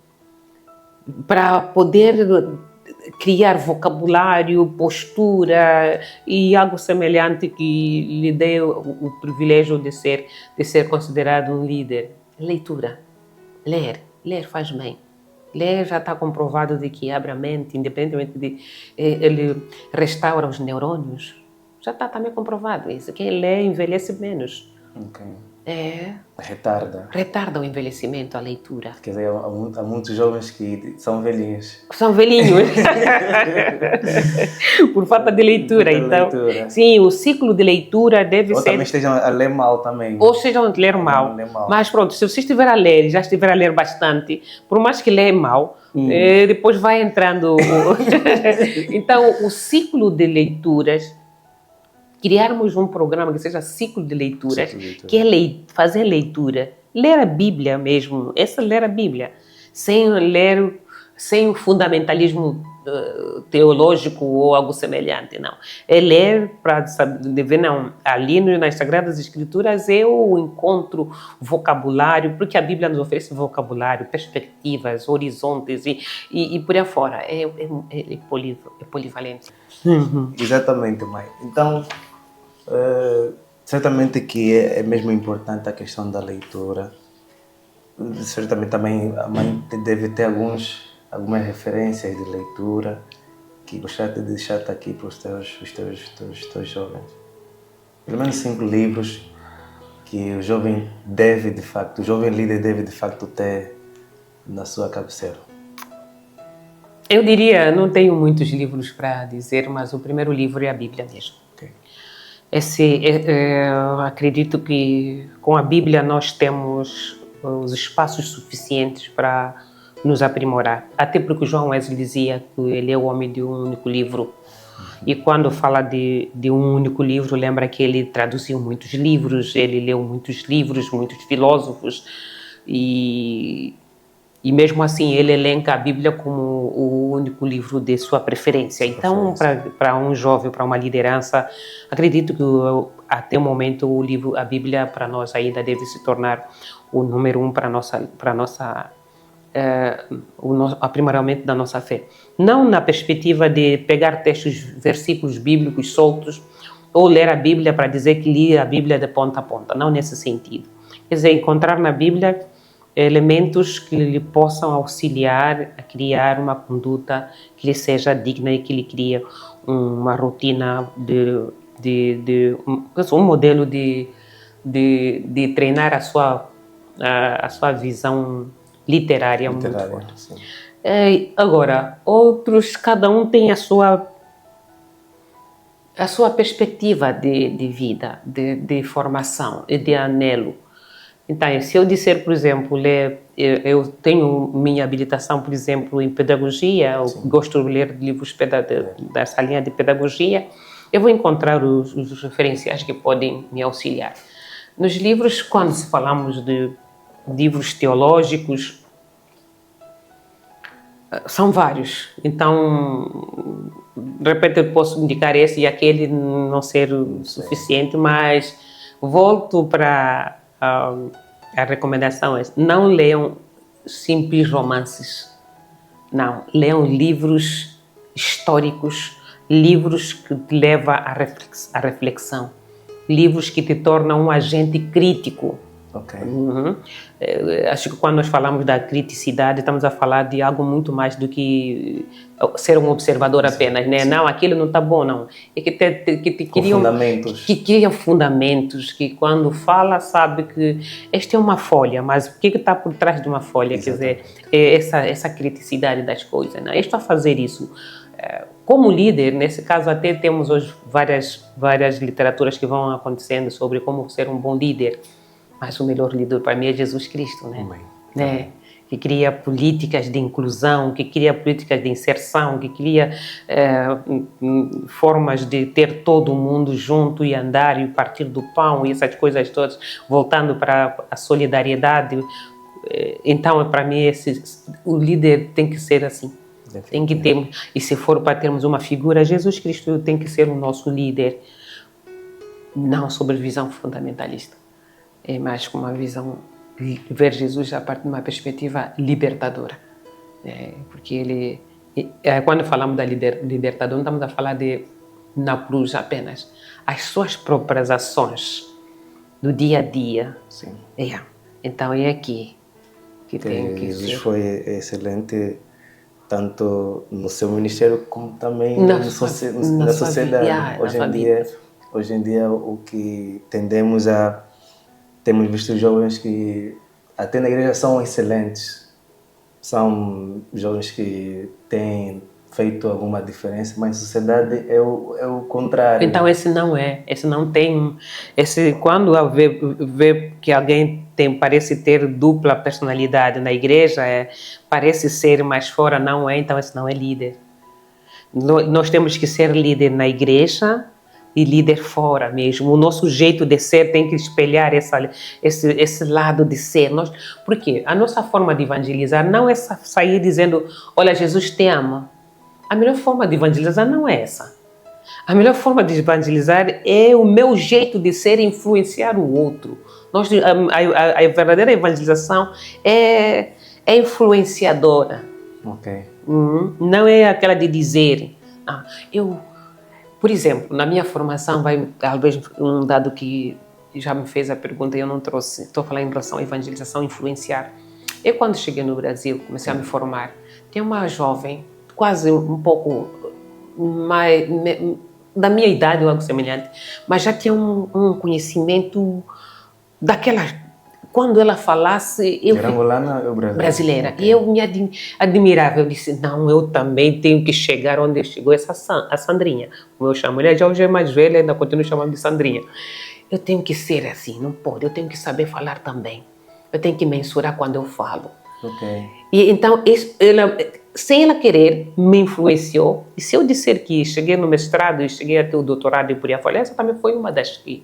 para poder criar vocabulário, postura e algo semelhante que lhe dê o privilégio de ser considerado um líder. Leitura. Ler faz bem. Ler já está comprovado de que abre a mente, independentemente de ele restaura os neurônios. Já está também comprovado isso. Quem lê envelhece menos. Ok. Retarda o envelhecimento, a leitura. Quer dizer, há muitos jovens que são velhinhos. São velhinhos. Por falta de leitura. Então, sim, o ciclo de leitura deve ser... Ou também estejam a ler mal também. Ou estejam a ler mal. Mas pronto, se você estiver a ler, já estiver a ler bastante, por mais que lê mal, depois vai entrando... Então, o ciclo de leituras... Criarmos um programa que seja ciclo de leituras, que é fazer leitura, ler a Bíblia mesmo, ler a Bíblia, sem o fundamentalismo teológico ou algo semelhante, não. É ler para ver, não, ali nas Sagradas Escrituras eu encontro vocabulário, porque a Bíblia nos oferece vocabulário, perspectivas, horizontes e por aí fora, é polivalente. Exatamente, mãe. Então, certamente que é mesmo importante a questão da leitura. Certamente também a mãe deve ter algumas referências de leitura que gostaria de deixar aqui para os teus jovens. Pelo menos 5 livros que o jovem o jovem líder deve de facto ter na sua cabeceira. Eu diria, não tenho muitos livros para dizer, mas o primeiro livro é a Bíblia mesmo. Acredito que com a Bíblia nós temos os espaços suficientes para nos aprimorar. Até porque o João Wesley dizia que ele é o homem de um único livro. E quando fala de um único livro, lembra que ele traduziu muitos livros, ele leu muitos livros, muitos filósofos. E mesmo assim ele elenca a Bíblia como o único livro de sua preferência. Então, para um jovem, para uma liderança, acredito que até o momento a Bíblia para nós ainda deve se tornar o número 1 para o aprimoramento da nossa fé. Não na perspectiva de pegar versículos bíblicos soltos ou ler a Bíblia para dizer que li a Bíblia de ponta a ponta, não nesse sentido. Quer dizer, encontrar na Bíblia elementos que lhe possam auxiliar a criar uma conduta que lhe seja digna e que lhe crie uma rotina um modelo de treinar a sua visão literária muito forte. Sim. Agora, outros, cada um tem a sua perspectiva de vida, de formação e de anelo. Então, se eu disser, por exemplo, eu tenho minha habilitação, por exemplo, em pedagogia, eu gosto de ler livros dessa linha de pedagogia, eu vou encontrar os referenciais que podem me auxiliar. Nos livros, quando falamos de livros teológicos, são vários. Então, de repente eu posso indicar esse e aquele não ser suficiente, mas volto para a recomendação é: não leiam simples romances. Não, leiam livros históricos, livros que te levam à reflexão, livros que te tornam um agente crítico. Acho que quando nós falamos da criticidade, estamos a falar de algo muito mais do que ser um observador apenas, né? Não, aquilo não está bom, não. É que te criam fundamentos. Que criam fundamentos, que quando fala sabe que esta é uma folha, mas o que está por trás de uma folha? Exatamente. Quer dizer, essa criticidade das coisas, né? Estou a fazer isso. Como líder, nesse caso até temos hoje várias literaturas que vão acontecendo sobre como ser um bom líder. Mas o melhor líder para mim é Jesus Cristo, né? Que cria políticas de inclusão, que cria políticas de inserção, que cria formas de ter todo mundo junto e andar e partir do pão e essas coisas todas, voltando para a solidariedade. Então, para mim, o líder tem que ser assim. Tem que ter, e se for para termos uma figura, Jesus Cristo tem que ser o nosso líder, não sobre visão fundamentalista. É mais com uma visão de ver Jesus a partir de uma perspectiva libertadora. Porque ele, quando falamos da libertador, não estamos a falar de na cruz apenas. As suas próprias ações do dia a dia. Sim. Então é aqui que tem que Jesus ser. foi excelente tanto no seu ministério como também na sociedade. Hoje em dia o que temos visto jovens que até na igreja são excelentes, são jovens que têm feito alguma diferença, mas a sociedade é o contrário. Então esse não tem, quando vê que alguém parece ter dupla personalidade na igreja, parece ser, mas fora não é, então esse não é líder. Nós temos que ser líder na igreja e líder fora mesmo. O nosso jeito de ser tem que espelhar esse lado de ser. Porque a nossa forma de evangelizar não é sair dizendo, olha, Jesus te ama. A melhor forma de evangelizar não é essa. A melhor forma de evangelizar é o meu jeito de ser e influenciar o outro. A verdadeira evangelização é influenciadora. Ok. Não é aquela de dizer, por exemplo, na minha formação, talvez um dado que já me fez a pergunta e eu não trouxe, estou falando em relação à evangelização, influenciar. Eu, quando cheguei no Brasil, comecei a me formar, tem uma jovem, quase um pouco mais da minha idade ou algo semelhante, mas já tinha um conhecimento daquela. Quando ela falasse, Era angolana ou brasileira. Okay. E eu me admirava. Eu disse, não, eu também tenho que chegar onde chegou a Sandrinha. Como eu chamo, ela já hoje é mais velha, ainda continuo chamando de Sandrinha. Eu tenho que ser assim, não pode. Eu tenho que saber falar também. Eu tenho que mensurar quando eu falo. Okay. E então, sem ela querer, me influenciou. E se eu disser que cheguei no mestrado e cheguei até o doutorado e por aí afora, essa também foi uma das que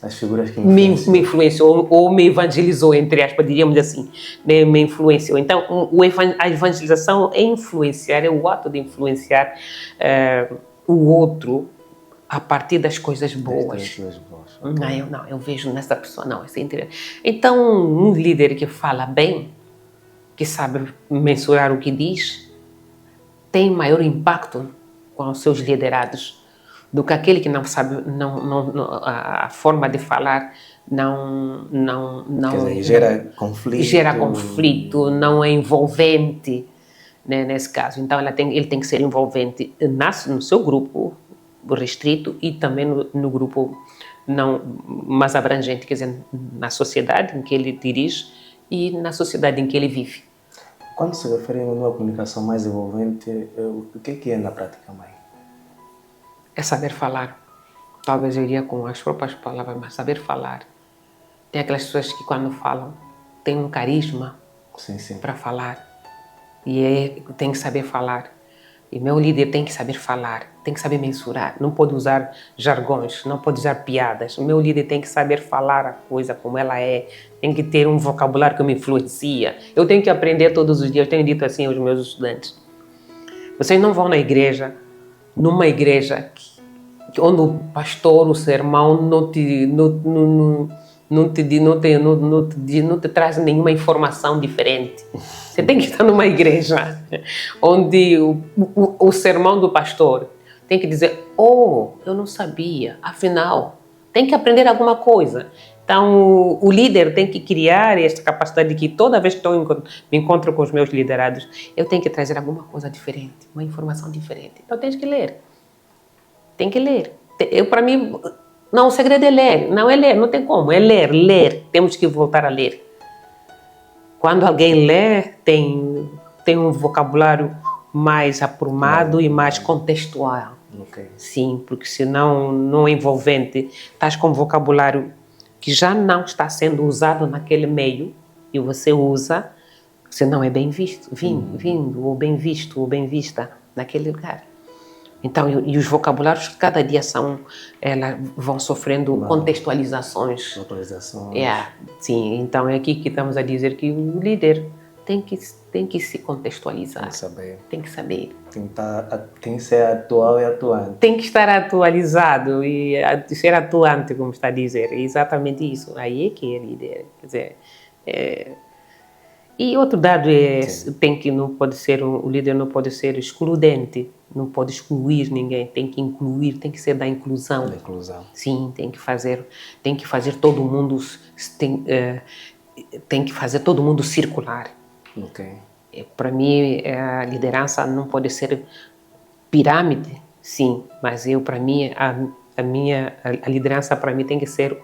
as figuras que me influenciou ou me evangelizou, entre aspas, diríamos assim, né? Me influenciou. Então, a evangelização é influenciar, é o ato de influenciar o outro a partir das coisas boas. Okay. Eu vejo nessa pessoa, isso é interessante. Então, um líder que fala bem, que sabe mensurar o que diz, tem maior impacto com os seus liderados do que aquele que não sabe, a forma de falar gera conflito. Gera conflito, não é envolvente, né, nesse caso. Então ele tem que ser envolvente no seu grupo restrito e também no grupo não mais abrangente, quer dizer, na sociedade em que ele dirige e na sociedade em que ele vive. Quando se refere a uma comunicação mais envolvente, o que é na prática, mãe? É saber falar. Talvez eu iria com as próprias palavras, mas saber falar. Tem aquelas pessoas que quando falam têm um carisma para falar e tem que saber falar. E meu líder tem que saber falar, tem que saber mensurar, não pode usar jargões, não pode usar piadas. O meu líder tem que saber falar a coisa como ela é, tem que ter um vocabulário que me influencia. Eu tenho que aprender todos os dias, eu tenho dito assim aos meus estudantes. Vocês não vão na igreja, numa igreja onde o pastor, o sermão não te traz nenhuma informação diferente. Você tem que estar numa igreja onde o sermão do pastor tem que dizer, eu não sabia, afinal, tem que aprender alguma coisa. Então, o líder tem que criar esta capacidade de que toda vez que me encontro com os meus liderados, eu tenho que trazer alguma coisa diferente, uma informação diferente. Então, tens que ler. Tem que ler. Para mim, não, o segredo é ler. Não é ler, não tem como. É ler. Temos que voltar a ler. Quando alguém lê, tem um vocabulário mais aprumado e mais contextual. Okay. Sim, porque senão não é envolvente. Estás com um vocabulário que já não está sendo usado naquele meio e você usa, você não é bem visto, vindo, ou bem visto, ou bem vista naquele lugar. Então, e os vocabulários cada dia elas vão sofrendo contextualizações. Sim, então é aqui que estamos a dizer que o líder tem que se contextualizar. Tem que saber. Tem que ser atual e atuante. Tem que estar atualizado e ser atuante, como está a dizer. É exatamente isso. Aí é que é líder. Quer dizer, E outro dado é, Sim. não pode ser, o líder não pode ser excludente, não pode excluir ninguém, tem que incluir, tem que ser da inclusão. Da inclusão. Sim, tem que fazer todo mundo, tem que fazer todo mundo circular. Ok. Para mim, a liderança não pode ser pirâmide, sim, mas para mim, a liderança para mim tem que ser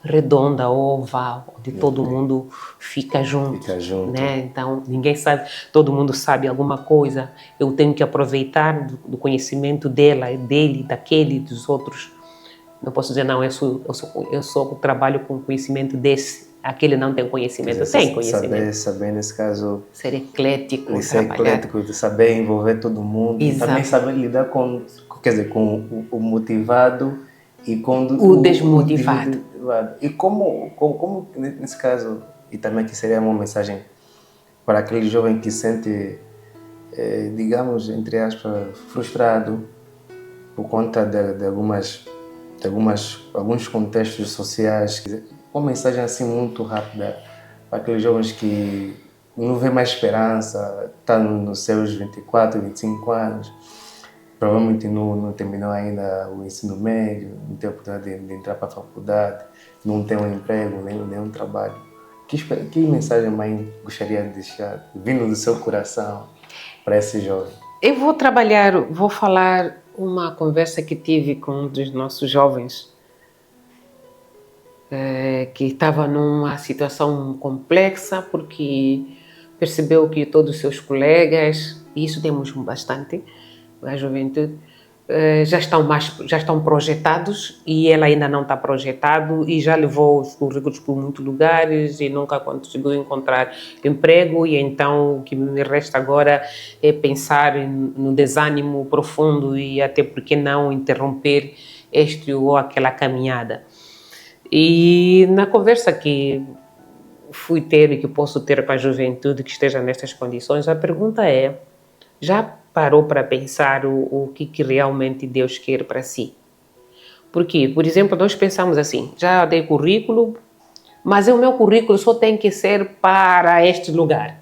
redonda ou oval, onde todo mundo fica junto, Fica junto. né? Então, ninguém sabe, todo mundo sabe alguma coisa, eu tenho que aproveitar do conhecimento dele, daquele, dos outros. Não posso dizer, não, eu só trabalho com conhecimento desse, aquele não tem conhecimento. Dizer, Tem conhecimento. Saber, nesse caso, Ser eclético, ser eclético, de saber envolver todo mundo. Exato. E também saber lidar com o motivado e com o desmotivado. E como, nesse caso, e também que seria uma mensagem para aquele jovem que sente, digamos, entre aspas, frustrado por conta de alguns contextos sociais. Uma mensagem assim muito rápida para aqueles jovens que não vê mais esperança, está nos seus 24, 25 anos, provavelmente não terminou ainda o ensino médio, não tem a oportunidade de entrar para a faculdade, não tem um emprego, nenhum trabalho. Que mensagem a mãe gostaria de deixar, vindo do seu coração, para esse jovem? Eu vou falar uma conversa que tive com um dos nossos jovens, que estava numa situação complexa, porque percebeu que todos os seus colegas, e isso temos bastante, a juventude, já estão projetados e ela ainda não está projetado e já levou os currículos por muitos lugares e nunca conseguiu encontrar emprego, e então o que me resta agora é pensar no desânimo profundo e até porque não interromper este ou aquela caminhada. E na conversa que fui ter e que posso ter com a juventude que esteja nestas condições, a pergunta é: já parou para pensar o que realmente Deus quer para si? Por quê? Por exemplo, nós pensamos assim: já dei currículo, mas o meu currículo só tem que ser para este lugar.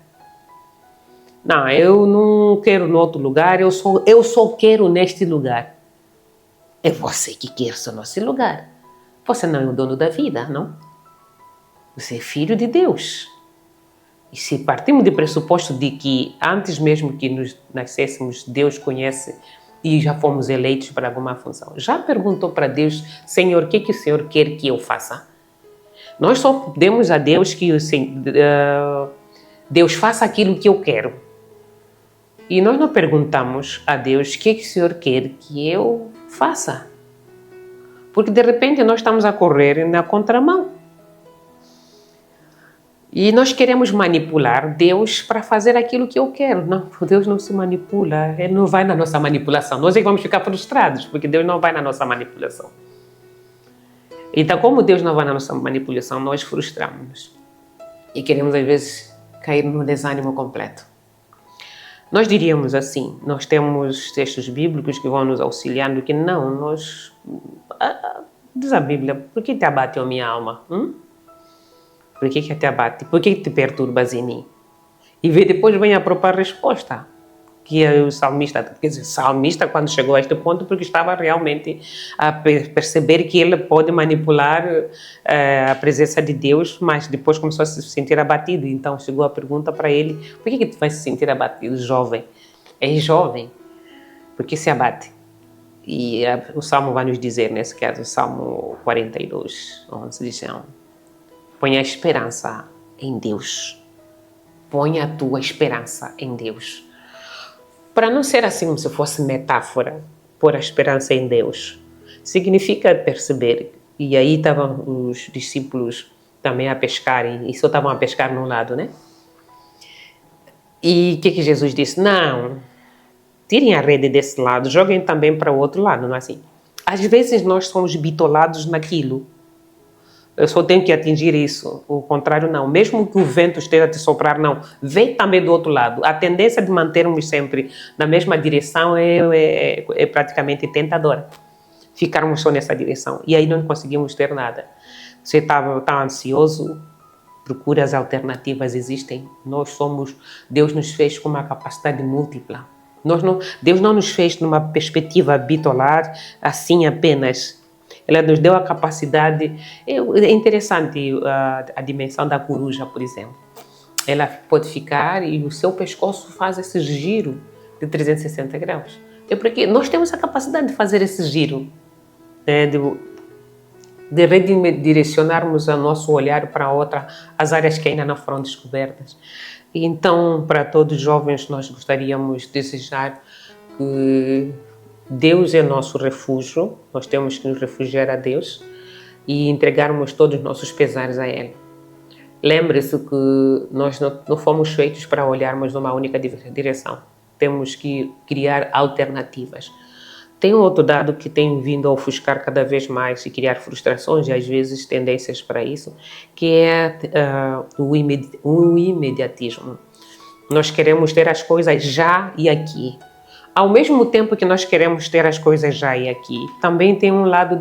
Não, eu não quero no outro lugar, eu só quero neste lugar. É você que quer só nesse lugar. Você não é o dono da vida, não? Você é filho de Deus. E se partimos do pressuposto de que antes mesmo que nos nascêssemos, Deus conhece e já fomos eleitos para alguma função, já perguntou para Deus: Senhor, o que o Senhor quer que eu faça? Nós só pedimos a Deus que Deus faça aquilo que eu quero. E nós não perguntamos a Deus: o que o Senhor quer que eu faça? Porque de repente nós estamos a correr na contramão. E nós queremos manipular Deus para fazer aquilo que eu quero. Não, Deus não se manipula, Ele não vai na nossa manipulação. Nós é que vamos ficar frustrados, porque Deus não vai na nossa manipulação. Então, como Deus não vai na nossa manipulação, nós frustramos-nos. E queremos, às vezes, cair no desânimo completo. Nós diríamos assim, nós temos textos bíblicos que vão nos auxiliar no que não, diz a Bíblia: por que te abate a minha alma? Por que te abate? Por que te perturbas em mim? E depois vem a própria resposta, que é o salmista. Quer dizer, o salmista, quando chegou a este ponto, porque estava realmente a perceber que ele pode manipular a presença de Deus, mas depois começou a se sentir abatido. Então chegou a pergunta para ele: por que tu vai se sentir abatido, jovem? És jovem, por que se abate? E o Salmo vai nos dizer, nesse caso, o Salmo 42, 11, diz: põe a esperança em Deus. Põe a tua esperança em Deus. Para não ser assim como se fosse metáfora, pôr a esperança em Deus, significa perceber. E aí estavam os discípulos também a pescarem, e só estavam a pescar num lado, né? E o que Jesus disse? Não, tirem a rede desse lado, joguem também para o outro lado, não é assim? Às vezes nós somos bitolados naquilo. Eu só tenho que atingir isso. O contrário, não. Mesmo que o vento esteja a te soprar, não. Vem também do outro lado. A tendência de mantermos sempre na mesma direção é praticamente tentadora. Ficarmos só nessa direção. E aí não conseguimos ter nada. Você está ansioso, procure as alternativas, existem. Deus nos fez com uma capacidade múltipla. Deus não nos fez numa perspectiva bitolar, assim apenas. Ela nos deu a capacidade. É interessante a dimensão da coruja, por exemplo. Ela pode ficar e o seu pescoço faz esse giro de 360 graus. É porque nós temos a capacidade de fazer esse giro, né, de redirecionarmos o nosso olhar para as áreas que ainda não foram descobertas. E então, para todos os jovens, nós gostaríamos de desejar que Deus é nosso refúgio, nós temos que nos refugiar a Deus e entregarmos todos os nossos pesares a Ele. Lembre-se que nós não fomos feitos para olharmos numa única direção, temos que criar alternativas. Tem outro dado que tem vindo a ofuscar cada vez mais e criar frustrações e às vezes tendências para isso, que é o imediatismo. Nós queremos ter as coisas já e aqui. Ao mesmo tempo que nós queremos ter as coisas já e aqui, também tem um lado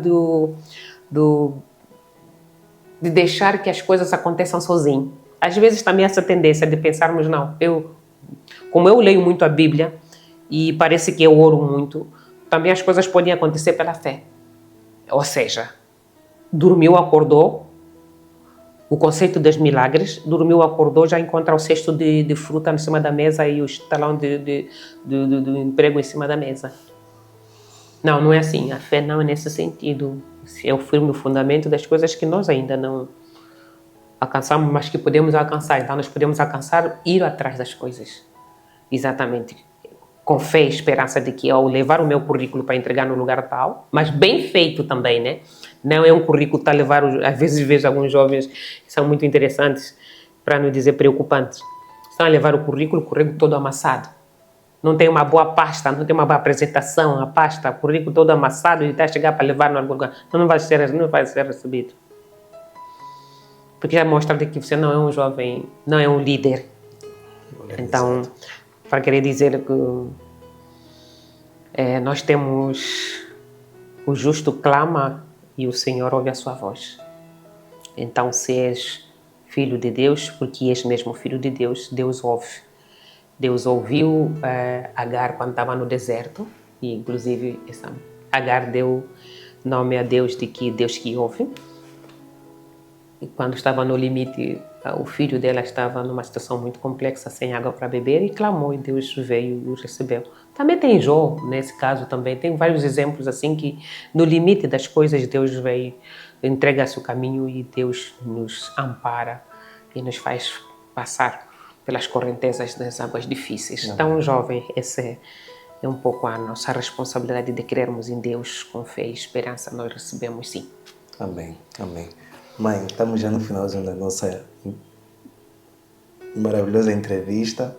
de deixar que as coisas aconteçam sozinho. Às vezes também essa tendência de pensarmos, não, como eu leio muito a Bíblia e parece que eu oro muito, também as coisas podem acontecer pela fé. Ou seja, dormiu, acordou, o conceito dos milagres, dormiu, acordou, já encontra o cesto de fruta em cima da mesa e o talão do emprego em cima da mesa. Não é assim. A fé não é nesse sentido. É o firme fundamento das coisas que nós ainda não alcançamos, mas que podemos alcançar. Então nós podemos alcançar, ir atrás das coisas. Exatamente. Com fé e esperança de que ao levar o meu currículo para entregar no lugar tal, mas bem feito também, né? Não é um currículo que está a levar, às vezes vejo alguns jovens que são muito interessantes, para não dizer preocupantes, estão a levar o currículo todo amassado. Não tem uma boa pasta, não tem uma boa apresentação, a pasta, o currículo todo amassado e está a chegar para levar no algum lugar. Não vai ser recebido. Porque já mostra que você não é um jovem, não é um líder. Então, para querer dizer que nós temos o justo clama e o Senhor ouve a sua voz. Então, se és filho de Deus, porque és mesmo filho de Deus, Deus ouve. Deus ouviu Agar quando estava no deserto, e inclusive Agar deu nome a Deus de que Deus que ouve. E quando estava no limite, o filho dela estava numa situação muito complexa, sem água para beber, e clamou, e Deus veio e o recebeu. Também tem Jó, nesse caso também, tem vários exemplos assim que no limite das coisas Deus veio, entrega-se o caminho e Deus nos ampara e nos faz passar pelas correntezas das águas difíceis. Então, jovem, essa é um pouco a nossa responsabilidade de crermos em Deus com fé e esperança, nós recebemos sim. Amém, amém. Mãe, estamos já no finalzinho da nossa maravilhosa entrevista,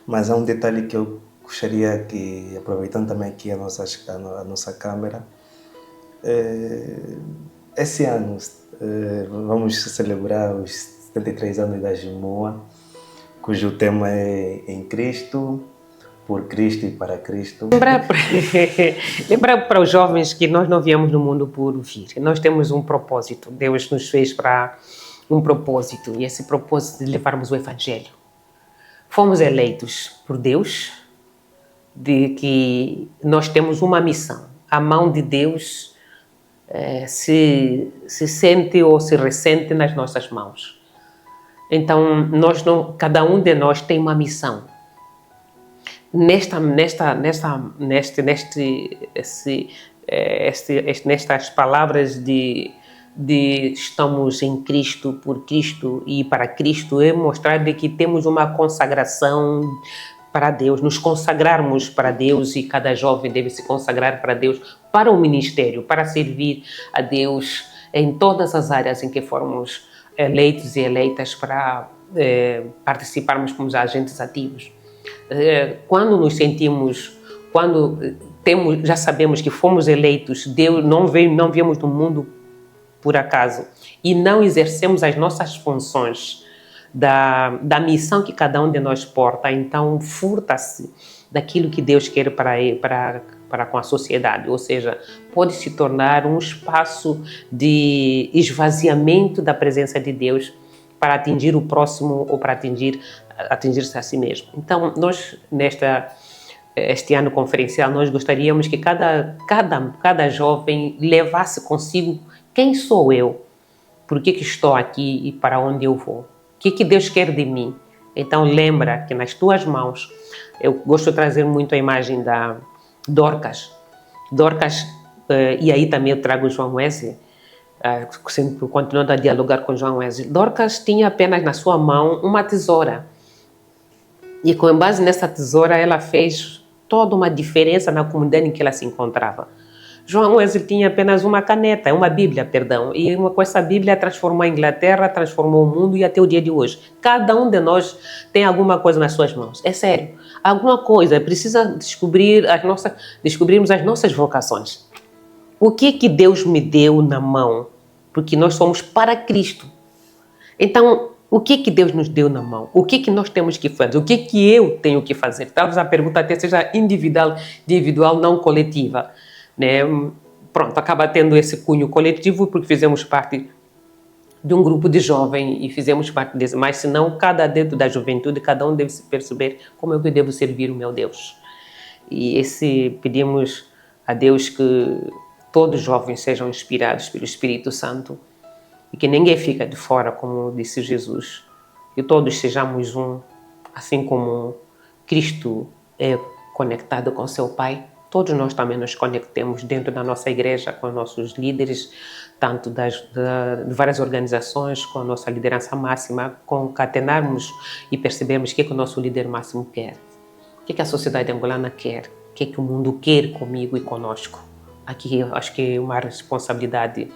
mas há um detalhe que eu gostaria que, aproveitando também aqui a nossa câmera, esse ano vamos celebrar os 73 anos da Jimoa, cujo tema é Em Cristo, por Cristo e para Cristo. Lembrar para os jovens que nós não viemos no mundo por vir. Nós temos um propósito. Deus nos fez para um propósito. E esse propósito de levarmos o Evangelho. Fomos eleitos por Deus, de que nós temos uma missão. A mão de Deus se sente ou se ressente nas nossas mãos. Então, cada um de nós tem uma missão. Nestas palavras de estamos em Cristo, por Cristo e para Cristo, é mostrar de que temos uma consagração para Deus, nos consagrarmos para Deus, e cada jovem deve se consagrar para Deus, para o ministério, para servir a Deus em todas as áreas em que formos eleitos e eleitas para participarmos como agentes ativos. Quando nos sentimos, já sabemos que fomos eleitos, Deus não viemos do mundo por acaso, e não exercemos as nossas funções da missão que cada um de nós porta, então furta-se daquilo que Deus quer para com a sociedade, ou seja, pode se tornar um espaço de esvaziamento da presença de Deus para atingir o próximo ou para atingir-se a si mesmo. Então, nós, este ano conferencial, nós gostaríamos que cada jovem levasse consigo quem sou eu, por que estou aqui e para onde eu vou, o que Deus quer de mim. Então, lembra que nas tuas mãos, eu gosto de trazer muito a imagem da Dorcas, e aí também eu trago o João Wesley, sempre continuando a dialogar com João Wesley. Dorcas tinha apenas na sua mão uma tesoura, e com base nessa tesoura ela fez toda uma diferença na comunidade em que ela se encontrava. João Wesley tinha apenas uma caneta, uma Bíblia, perdão, e com essa Bíblia transformou a Inglaterra, transformou o mundo e até o dia de hoje. Cada um de nós tem alguma coisa nas suas mãos, é sério. Alguma coisa, precisa descobrirmos as nossas vocações. O que Deus me deu na mão? Porque nós somos para Cristo. Então, o que Deus nos deu na mão? O que nós temos que fazer? O que eu tenho que fazer? Talvez a pergunta até seja individual, não coletiva. Né? Pronto, acaba tendo esse cunho coletivo porque fizemos parte de um grupo de jovens e fizemos parte desse, mas se não, dentro da juventude, cada um deve se perceber como eu devo servir o meu Deus. E pedimos a Deus que todos os jovens sejam inspirados pelo Espírito Santo e que ninguém fique de fora, como disse Jesus, que todos sejamos um, assim como Cristo é conectado com seu Pai. Todos nós também nos conectemos dentro da nossa igreja com nossos líderes, tanto de várias organizações, com a nossa liderança máxima, concatenarmos e percebermos o que o nosso líder máximo quer, o que a sociedade angolana quer, o que o mundo quer comigo e conosco. Aqui eu acho que é uma responsabilidade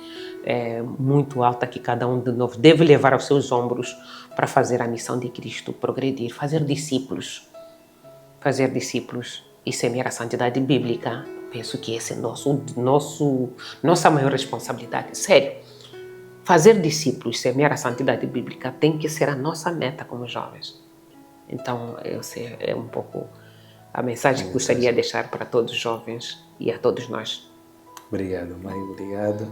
muito alta que cada um de nós deve levar aos seus ombros para fazer a missão de Cristo progredir, fazer discípulos e semear a santidade bíblica. Penso que essa é nossa maior responsabilidade. Sério, fazer discípulos, semear a santidade bíblica tem que ser a nossa meta como jovens. Então, essa é um pouco a mensagem que gostaria de deixar para todos os jovens e a todos nós. Obrigado, mãe. Obrigado.